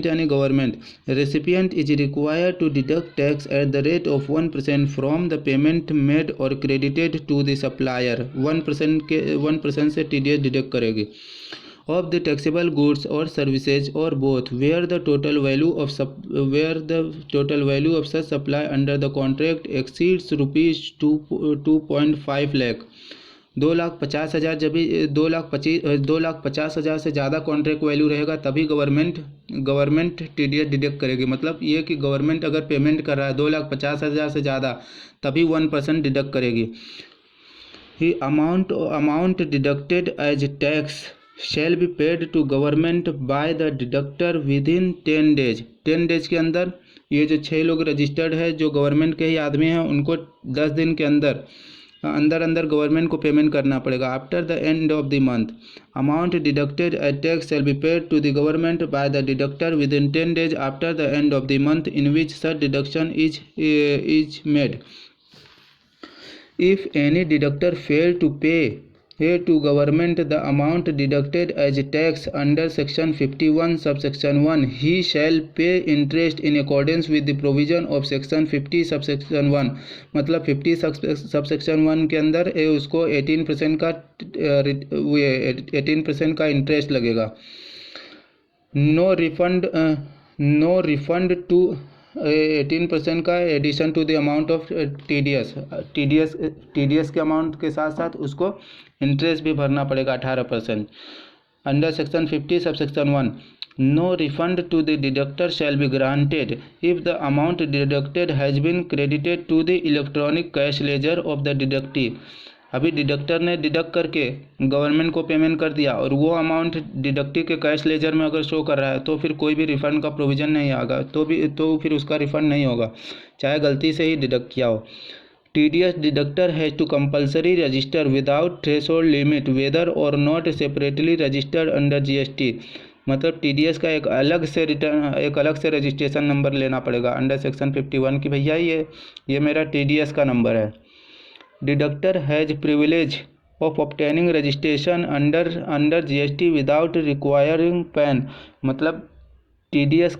यानी government. Recipient is required to deduct tax at the rate of 1% from the payment made or credited to the supplier. 1% से TDS डिडक्ट करेगी। of the taxable goods or services or both where the total value of such supply under the contract exceeds rupees 2.5 lakh 2,50,000 जब भी 2,50,000 से ज़्यादा कॉन्ट्रैक्ट वैल्यू रहेगा तभी गवर्नमेंट TDS डिडक्ट करेगी। मतलब ये कि गवर्नमेंट अगर पेमेंट कर रहा है 2,50,000 से ज़्यादा तभी 1% डिडक्ट करेगी। ही amount deducted as tax shall be paid to government by the deductor within 10 days। 10 days के अंदर ये जो 6 लोग रजिस्टर्ड है जो गवर्नमेंट के ही आदमी हैं उनको 10 दिन के अंदर गवर्नमेंट को पेमेंट करना पड़ेगा। After the end of the month amount deducted as tax shall be paid to the government by the deductor with in 10 days after the end of the month in which such deduction is made. If any deductor fail to pay to government the amount deducted as tax under section 51 subsection 1 he shall pay interest in accordance with the provision of section 50 subsection 1। मतलब 50 subsection 1 के अंदर उसको 18% का इंटरेस्ट लगेगा। नो रिफंड टू 18% का addition to the amount of TDS के अमाउंट के साथ साथ उसको इंटरेस्ट भी भरना पड़ेगा 18%। Under section 50 subsection 1 no refund to the deductor shall be granted if the amount deducted has been credited to the electronic cash ledger of the deductee. अभी डिडक्टर ने डिडक्ट करके गवर्नमेंट को पेमेंट कर दिया और वो अमाउंट डिडक्टी के कैश लेजर में अगर शो कर रहा है तो फिर कोई भी रिफ़ंड का प्रोविज़न नहीं आएगा, तो फिर उसका रिफ़ंड नहीं होगा चाहे गलती से ही डिडक्ट किया हो। TDS deductor has to compulsory register without threshold limit whether or not separately registered under GST। मतलब TDS का एक अलग से रजिस्ट्रेशन नंबर लेना पड़ेगा अंडर सेक्शन 51 की भैया ये मेरा TDS का नंबर है। Deductor has privilege of obtaining registration under GST without requiring pan. मतलब TDS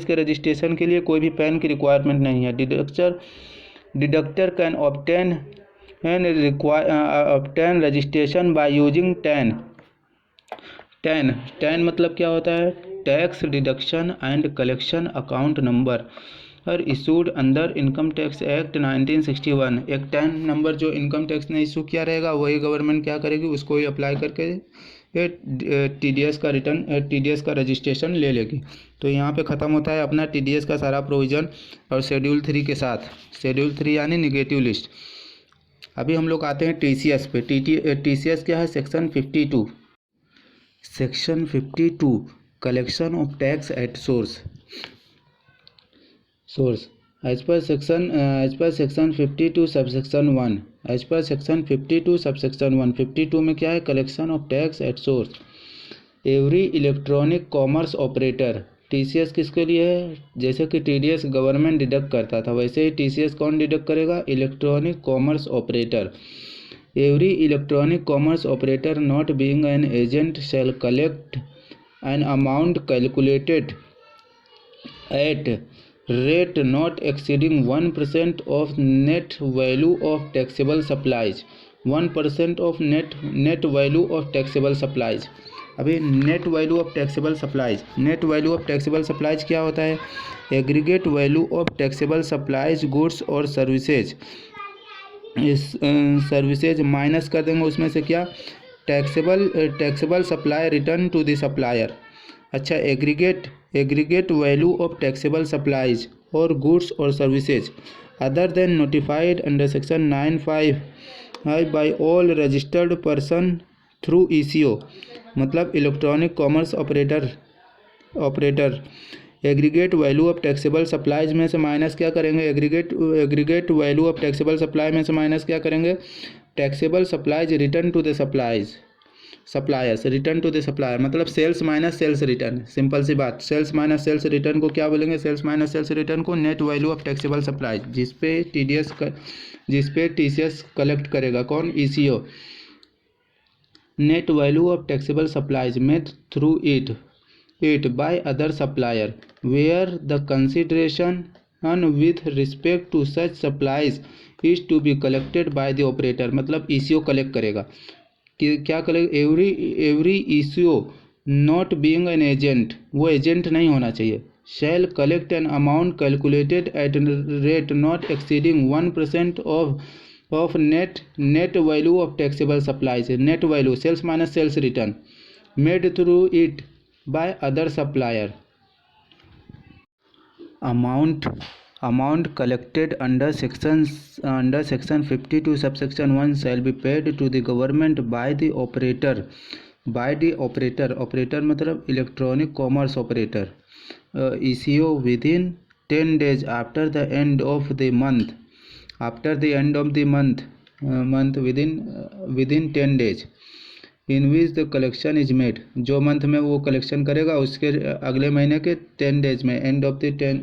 के रजिस्ट्रेशन के लिए कोई भी पैन की रिक्वायरमेंट नहीं है। Deductor can obtain registration by using tan मतलब क्या होता है tax deduction and collection account number और इशूड अंदर इनकम टैक्स एक्ट 1961। एक टैन नंबर जो इनकम टैक्स ने इशू किया रहेगा वही गवर्नमेंट क्या करेगी उसको ही अप्लाई करके TDS का रजिस्ट्रेशन ले लेगी। तो यहाँ पे ख़त्म होता है अपना TDS का सारा प्रोविज़न और शेड्यूल 3 के साथ। शेड्यूल 3 यानी निगेटिव लिस्ट। अभी हम लोग आते हैं TCS पे। TCS क्या है section 52 collection of tax at source as per section 52 subsection 1 as per section 52 subsection 1 52 में क्या है collection of tax at source. Every electronic commerce operator TCS किसके लिए है जैसे कि TDS गवर्नमेंट डिडक्ट करता था वैसे ही TCS कौन डिडक्ट करेगा electronic commerce operator. Every electronic commerce operator not being an agent shall collect an amount calculated at rate not exceeding 1% of net value of taxable supplies 1% of net value of taxable supplies। अभी net value of taxable supplies क्या होता है aggregate value of taxable supplies goods और सर्विसेज माइनस कर देंगे उसमें से क्या taxable supply return to the supplier. अच्छा aggregate value of taxable supplies or goods और services other than notified under section 95 by all registered person through ECO। मतलब electronic commerce operator aggregate value of taxable supplies में से माइनस क्या करेंगे aggregate value of taxable supply में से माइनस क्या करेंगे taxable supplies return to the suppliers return to the supplier. मतलब sales minus sales return. Simple सी बात सेल्स माइनस सेल्स रिटर्न को क्या बोलेंगे सेल्स माइनस सेल्स रिटर्न को net value of taxable supplies जिस पे TCS कलेक्ट करेगा कौन ECO। Net value of taxable supplies made through it by other supplier where the consideration with respect to such supplies is to be collected by the operator। मतलब ECO कलेक्ट करेगा कि क्या करेगा, every issue not being an agent, वो एजेंट नहीं होना चाहिए, shall collect an amount calculated at rate not exceeding 1% of net value of taxable supplies, net value sales minus sales return made through it by other supplier. amount amount collected under section 52 subsection 1 shall be paid to the government by the operator operator मतलब electronic commerce operator ECO within 10 days after the end of the month within 10 days in which the collection is made, जो मंथ में वो कलेक्शन करेगा उसके अगले महीने के 10 डेज में, and of the 10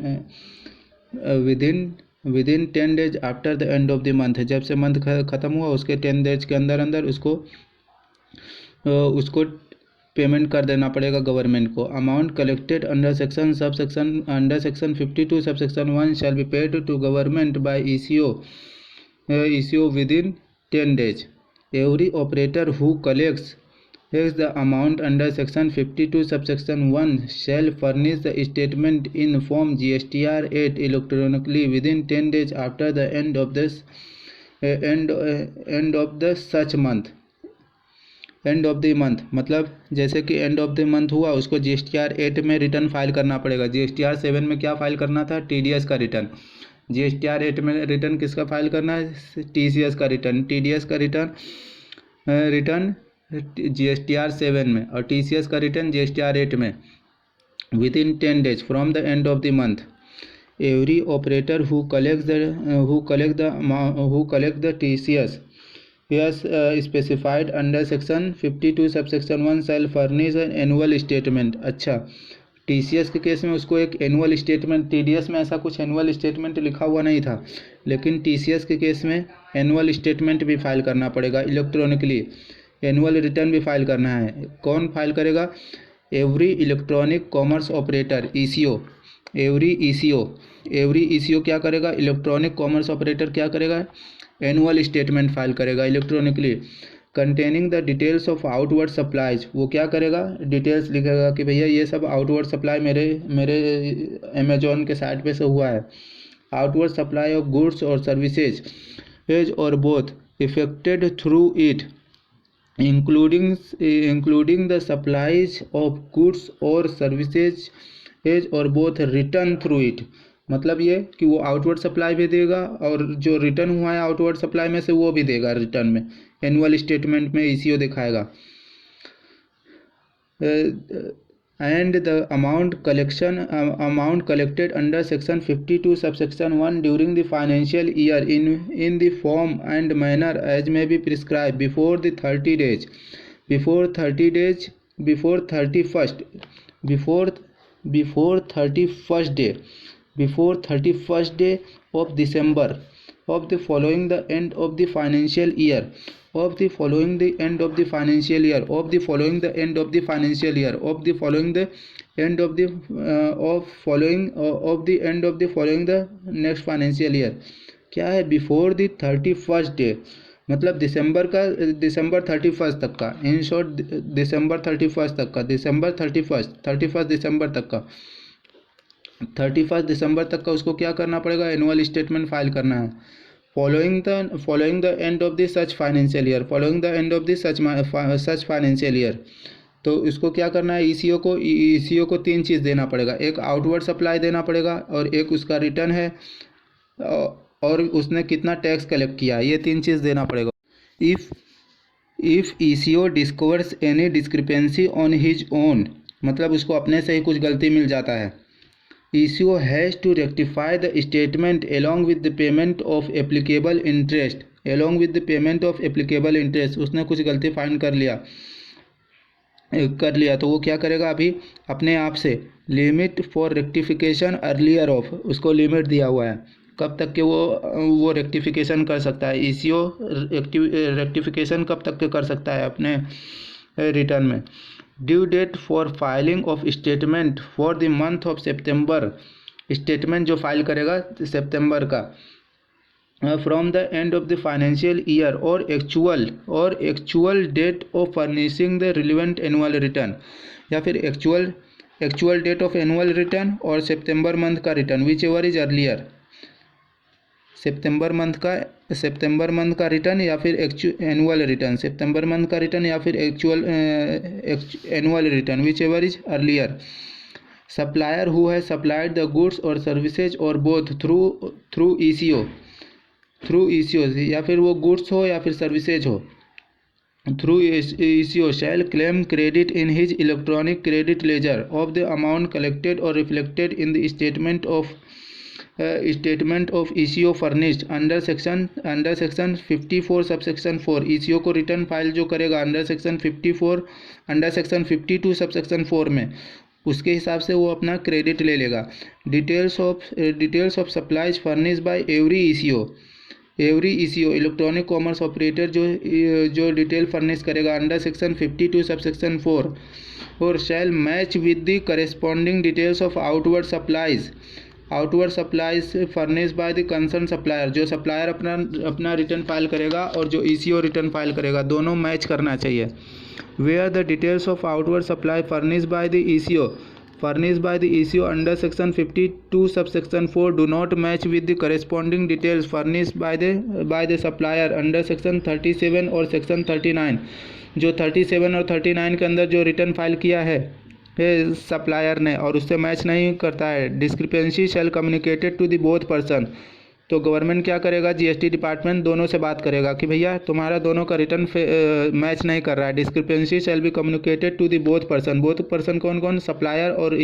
within 10 days after the end of the month, जब से मंथ ख़त्म हुआ उसके 10 डेज के अंदर अंदर उसको पेमेंट कर देना पड़ेगा गवर्नमेंट को। Amount collected under section 52 subsection 1 shall be paid to government by ECO within 10 days. Every operator who collects the amount under section 52 subsection 1 shall furnish the statement in form GSTR 8 electronically within 10 days after the end of the such month. And of the month मतलब जैसे कि एंड ऑफ द मंथ हुआ उसको GSTR 8 में रिटर्न फाइल करना पड़ेगा। GSTR 7 में क्या फाइल करना था, TDS का रिटर्न। GSTR 8 में रिटर्न किसका फाइल करना है, TCS का रिटर्न। TDS का रिटर्न GSTR 7 में और TCS का रिटर्न GSTR 8 में with in 10 days from the end of the month. Every operator who collect the TCS specified under section 52 subsection 1 shell furnish an annual statement. अच्छा, TCS के केस में उसको एक एनुअल स्टेटमेंट, TDS में ऐसा कुछ एनुअल स्टेटमेंट लिखा हुआ नहीं था, लेकिन TCS के केस में एनुअल स्टेटमेंट भी फाइल करना पड़ेगा इलेक्ट्रॉनिकली। एनुअल रिटर्न भी फाइल करना है। कौन फाइल करेगा, every electronic commerce operator ECO। Every ECO क्या करेगा, इलेक्ट्रॉनिक कॉमर्स ऑपरेटर क्या करेगा, एनुअल स्टेटमेंट फाइल करेगा electronically containing the details of outward supplies. वो क्या करेगा, डिटेल्स लिखेगा कि भैया ये सब आउटवर्ड सप्लाई मेरे अमेजोन के साइट पे से हुआ है। आउटवर्ड सप्लाई ऑफ गुड्स और सर्विसेज और both effected through it including the supplies of goods और सर्विसेज और बोथ रिटर्न थ्रू इट। मतलब ये कि वो आउटवर्ड सप्लाई भी देगा और जो रिटर्न हुआ है आउटवर्ड सप्लाई में से वो भी देगा रिटर्न में, एनुअल स्टेटमेंट में ECO दिखाएगा। And the amount collected under section 52 subsection 1 during the financial year in the form and manner as may be prescribe before 31st day of December of the following the end of the financial year of the following the end of the financial year of the following the end of the financial year of the following the end of the of the end of the following the next financial year। क्या है, बिफोर द 31st डे मतलब दिसंबर 31st तक का, इन शॉर्ट दिसंबर 31st तक का, दिसंबर 31st दिसंबर तक का, 31 दिसंबर तक का उसको क्या करना पड़ेगा, एनुअल स्टेटमेंट फाइल करना है। Following the end of the such financial year, following the end of the such financial year. तो इसको क्या करना है, ECO को 3 चीज़ देना पड़ेगा। एक आउटवर्ड सप्लाई देना पड़ेगा और एक उसका रिटर्न है और उसने कितना टैक्स कलेक्ट किया, ये 3 चीज़ देना पड़ेगा। If ECO discovers any discrepancy on his own, मतलब उसको अपने से ही कुछ गलती मिल जाता है, ECO has to rectify the statement along with the payment of applicable interest, उसने कुछ गलती फाइंड कर लिया तो वो क्या करेगा, अभी अपने आप से limit for rectification earlier of, उसको लिमिट दिया हुआ है कब तक के वो रेक्टिफिकेशन कर सकता है। ECO रेक्टिफिकेशन कब तक के कर सकता है अपने रिटर्न में। Due date for filing of statement for the month of September, statement जो फाइल करेगा सितंबर का, from the end of the financial year or actual date of furnishing the relevant annual return, या फिर actual date of annual return और सितंबर मंथ का return, whichever is earlier, सितंबर मंथ का रिटर्न या फिर एनुअल रिटर्न, सितंबर मंथ का रिटर्न या फिर annual return, whichever is earlier. Supplier who has supplied the goods और सर्विसेज और बोथ थ्रू ईसीओ, या फिर वो गुड्स हो या फिर सर्विसेज हो, through ECO shall claim credit in his electronic credit ledger of the amount collected और reflected in the statement of eco furnished under section 54 subsection 4. Eco को रिटर्न फाइल जो करेगा under section 54 under section 52 subsection 4 में, उसके हिसाब से वो अपना क्रेडिट ले लेगा. Details of supplies furnish by every ECO electronic commerce operator जो डिटेल फर्निश करेगा अंडर सेक्शन 52 सबसेक्शन 4 और shall match with the corresponding details of outward supplies furnish by the concern supplier. जो सप्लायर अपना रिटर्न फाइल करेगा और जो ईसीओ रिटर्न फाइल करेगा दोनों मैच करना चाहिए. Where the details of outward supply furnish by the ECO under section 52 subsection 4 do not match with the corresponding details furnish by the supplier under section 37 और सेक्शन 39. जो 37 और 39 के अंदर जो रिटर्न फाइल किया है सप्लायर ने और उससे मैच नहीं करता है, discrepancy shall communicated to the both person. तो गवर्नमेंट क्या करेगा, जीएसटी डिपार्टमेंट दोनों से बात करेगा कि भैया तुम्हारा दोनों का रिटर्न मैच नहीं कर रहा है. Discrepancy shall be communicated to the both person कौन कौन, सप्लायर और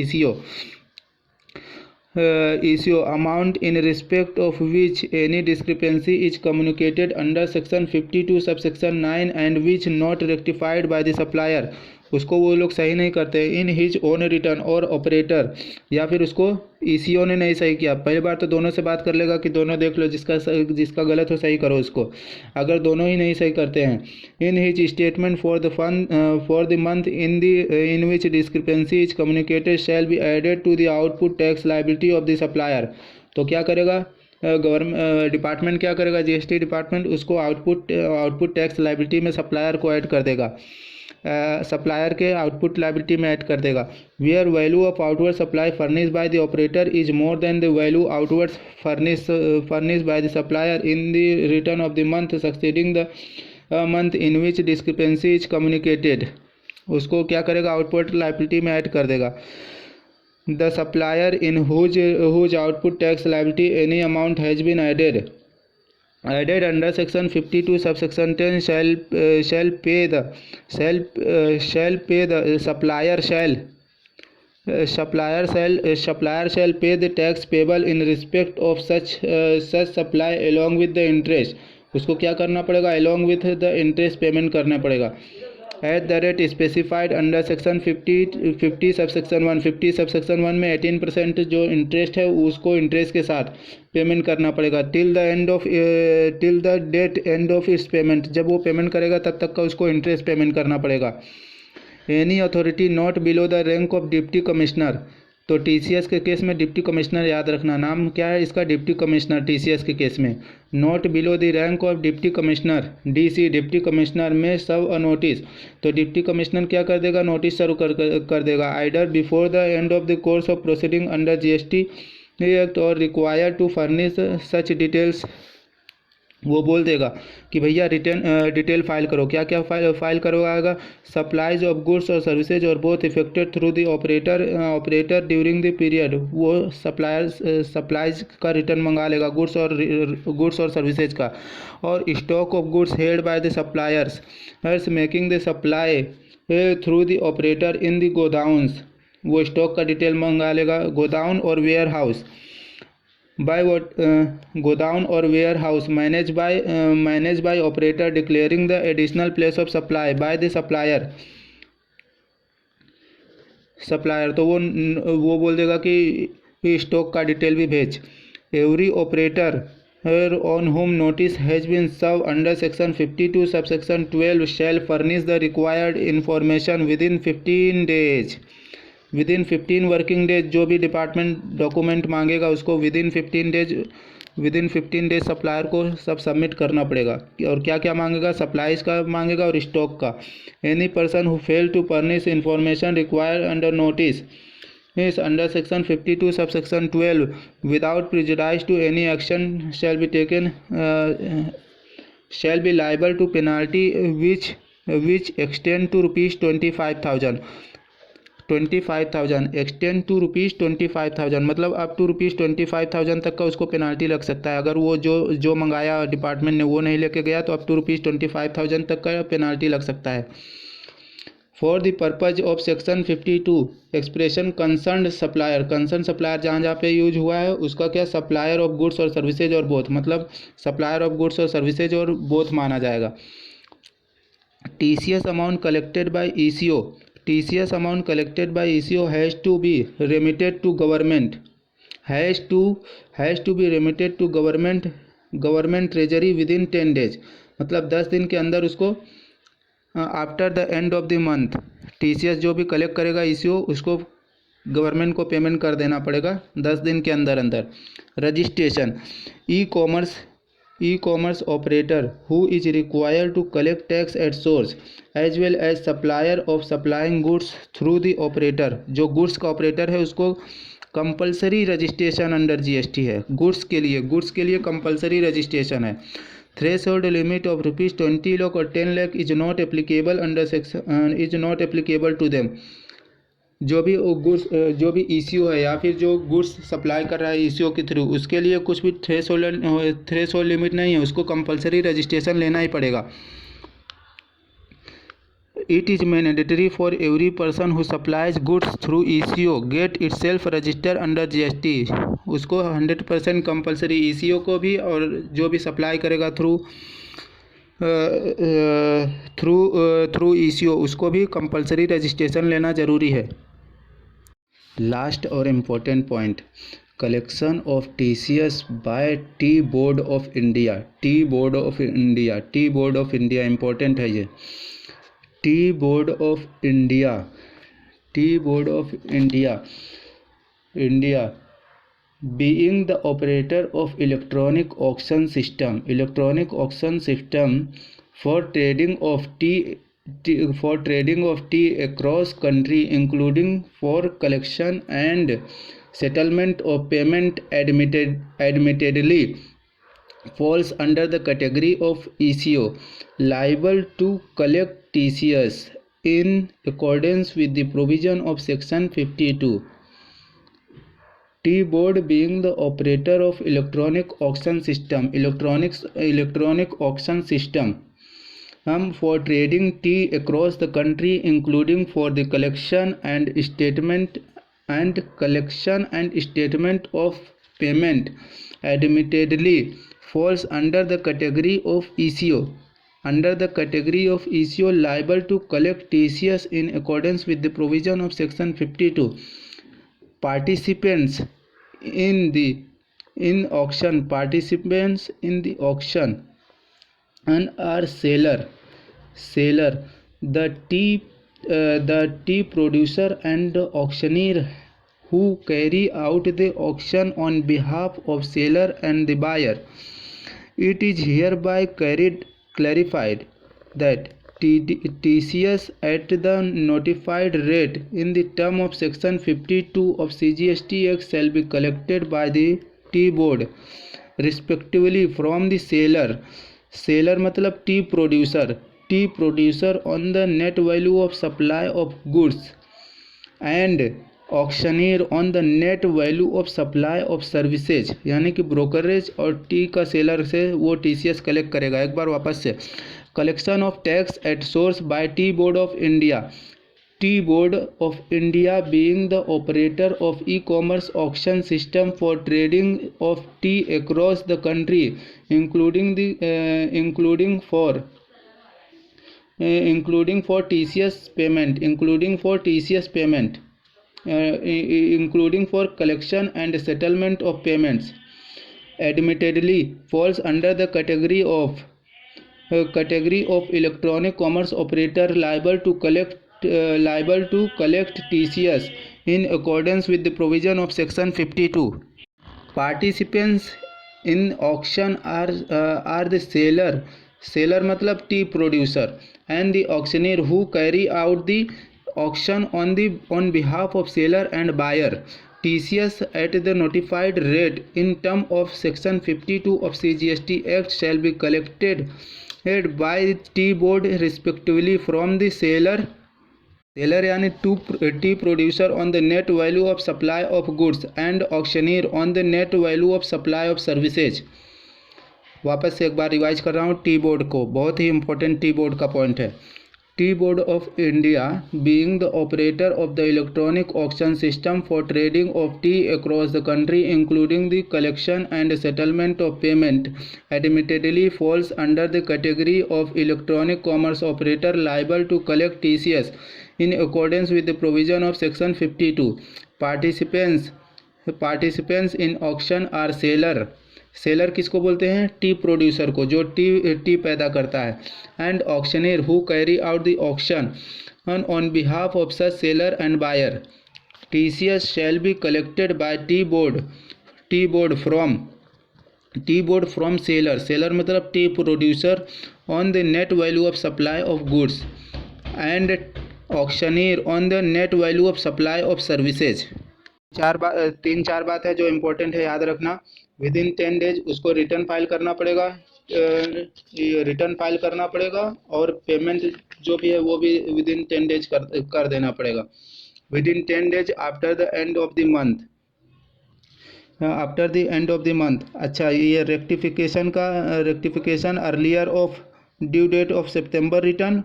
ECO amount in respect of which any discrepancy is communicated under section 52 subsection 9 and which not rectified by the supplier. उसको वो लोग सही नहीं करते इन हिज ओन रिटर्न और ऑपरेटर, या फिर उसको ईसीओ ने नहीं सही किया. पहली बार तो दोनों से बात कर लेगा कि दोनों देख लो, जिसका गलत हो सही करो उसको. अगर दोनों ही नहीं सही करते हैं, in his statement for the month in which discrepancy is communicated shall be added to the output tax liability of the supplier. तो क्या करेगा गवर्नमेंट डिपार्टमेंट, क्या करेगा जीएसटी डिपार्टमेंट, उसको आउटपुट टैक्स लायबिलिटी में सप्लायर को ऐड कर देगा, सप्लायर के आउटपुट लायबिलिटी में ऐड कर देगा. Where value of outward supply furnish by the operator is more than the value outward furnish by the supplier in the return of the month succeeding the month in which discrepancy is communicated, उसको क्या करेगा आउटपुट लायबिलिटी में ऐड कर देगा. The supplier in whose output tax liability any amount has been added under section 52 subsection 10 shall pay the supplier shall pay the tax payable in respect of such supply along with the interest. उसको क्या करना पड़ेगा, along with the interest payment करना पड़ेगा. Eight the rate specified under section 50 subsection 1. 50 subsection 1 में 18% जो इंटरेस्ट है उसको इंटरेस्ट के साथ पेमेंट करना पड़ेगा. Till the date end of its payment, जब वो पेमेंट करेगा तब तक का उसको इंटरेस्ट पेमेंट करना पड़ेगा. Any authority not below the rank of deputy commissioner. तो टीसीएस के केस में डिप्टी कमिश्नर याद रखना, नाम क्या है इसका, डिप्टी कमिश्नर. टीसीएस के केस में not below the rank of deputy commissioner, DC deputy commissioner में सर्व अ नोटिस. तो डिप्टी कमिश्नर क्या कर देगा, नोटिस सर्व कर देगा. आइडर before the end of the course of proceeding under GST act और required to furnish such details. वो बोल देगा कि भैया डिटेल फाइल करो. क्या क्या फाइल करवाएगा, सप्लाईज ऑफ गुड्स और सर्विसेज और both effected through the operator during the period. वो सप्लाईज का रिटर्न मंगा लेगा, गुड्स और सर्विसेज का. और stock of goods held by the suppliers making the supply through the operator in the godowns. वो स्टॉक का डिटेल मंगा लेगा. गोडाउन और वेयर हाउस गोडाउन और warehouse manage by operator declaring the additional place of supply by the supplier. तो वो बोल देगा कि स्टॉक का डिटेल भी भेज. Every operator on whom notice has been served under section 52 subsection 12 shall furnish the required information within 15 days. Within 15 working days जो भी डिपार्टमेंट डॉक्यूमेंट मांगेगा उसको विदिन 15 डेज सप्लायर को सब सबमिट करना पड़ेगा। और क्या क्या मांगेगा, सप्लाईज का मांगेगा और स्टॉक का। Any person who fail to furnish information required under notice is under section 52 subsection 12 without prejudice to any action shall be taken shall be liable to penalty which extend to rupees 25,000 extend to rupees 25,000 मतलब अप टू रुपीज़ 25,000 तक का उसको पेनाल्टी लग सकता है। अगर वो जो मंगाया डिपार्टमेंट ने वो नहीं लेके गया तो अप टू रुपीज़ 25,000 तक का पेनाल्टी लग सकता है। For the purpose of section 52 expression concern supplier जहाँ जहाँ पे यूज हुआ है उसका क्या, सप्लायर ऑफ गुड्स और सर्विसेज और बोथ, मतलब सप्लायर ऑफ गुड्स और सर्विसेज और बोथ माना जाएगा। TCS amount collected by ECO has to be remitted to government treasury within 10 days, मतलब 10 दिन के अंदर उसको after the end of the month TCS जो भी कलेक्ट करेगा ECO उसको गवर्नमेंट को पेमेंट कर देना पड़ेगा 10 दिन के अंदर अंदर। Registration e-commerce operator who is required to collect tax at source as well as supplier of supplying goods through the operator, जो गुड्स का ऑपरेटर है उसको कंपलसरी रजिस्ट्रेशन अंडर GST है। गुड्स के लिए कंपलसरी रजिस्ट्रेशन है। थ्रेशोल्ड लिमिट ऑफ ₹20 लाख और 10 lakh is not applicable under section is not applicable to them. जो भी ECO है या फिर जो गुड्स सप्लाई कर रहा है ECO के थ्रू उसके लिए कुछ भी थ्रेशोल्ड लिमिट नहीं है, उसको कंपलसरी रजिस्ट्रेशन लेना ही पड़ेगा। It is mandatory for every person who supplies goods through ECO get itself register under GST, उसको 100% कंपलसरी ECO को भी और जो भी सप्लाई करेगा थ्रू ECO उसको भी कंपलसरी रजिस्ट्रेशन लेना ज़रूरी है। लास्ट और important point, collection of TCS by tea board of India important है ये। Tea board of India being the operator of electronic auction system for trading of tea across country, including for collection and settlement of payment, admittedly falls under the category of ECO liable to collect TCS in accordance with the provision of section 52. T board being the operator of electronic auction system for trading tea across the country, including for the collection and statement of payment, admittedly falls under the category of ECO liable to collect TCS in accordance with the provision of section 52. Participants in the auction and are seller, the tea producer and the auctioneer who carry out the auction on behalf of seller and the buyer. It is hereby clarified that TCS at the notified rate in the term of section 52 of CGST Act shall be collected by the tea board respectively from the seller मतलब tea producer on the net value of supply of goods and auctioneer on the net value of supply of services, यानी कि ब्रोकरेज और टी का सेलर से वो TCS कलेक्ट करेगा। एक बार वापस से, collection of tax at source by tea board of India being the operator of e-commerce auction system for trading of tea across the country including for collection and settlement of payments, admittedly falls under the category of electronic commerce operator liable to collect TCS in accordance with the provision of section 52. Participants in auction are the seller मतलब tea producer and the auctioneer who carry out the auction on behalf of seller and buyer. TCS at the notified rate in term of section 52 of CGST Act shall be collected by tea board respectively from the seller यानी T producer on the net value of supply of goods and auctioneer on the net value of supply of services. वापस से एक बार रिवाइज कर रहा हूँ टी बोर्ड को, बहुत ही इंपॉर्टेंट टी बोर्ड का पॉइंट है। Tea board of India being the operator of the electronic auction system for trading of tea across the country including the collection and settlement of payment admittedly falls under the category of electronic commerce operator liable to collect TCS in accordance with the provision of section 52. Participants in auction are seller किसको बोलते हैं? टी प्रोड्यूसर को, जो टी पैदा करता है, and auctioneer who carry out the auction on behalf of such seller and buyer. TCS shall be collected by tea board from seller मतलब tea producer on the net value of supply of goods and auctioneer on the net value of supply of services. तीन चार बात है जो इम्पोर्टेंट है, याद रखना। विद इन 10 डेज उसको रिटर्न फाइल करना पड़ेगा और पेमेंट जो भी है वो भी विद इन 10 डेज कर देना पड़ेगा। With in 10 days after the end of the month. अच्छा, ये rectification earlier of due date of September return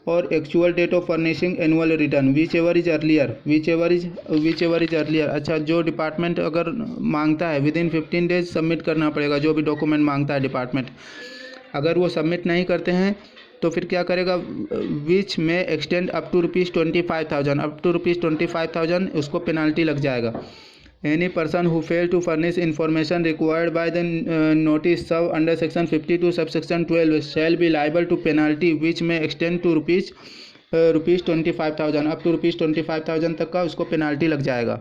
और actual date of furnishing annual return whichever is earlier. अच्छा, जो डिपार्टमेंट अगर मांगता है विद इन 15 डेज सबमिट करना पड़ेगा, जो भी डॉक्यूमेंट मांगता है डिपार्टमेंट। अगर वो सबमिट नहीं करते हैं तो फिर क्या करेगा? विच में एक्सटेंड अप टू ₹25,000 उसको पेनाल्टी लग जाएगा। Any person who failed to furnish information required by the notice served under section 52 subsection 12 shall be liable to penalty which may extend to ₹25,000 up to ₹25,000 तक का उसको पेनाल्टी लग जाएगा।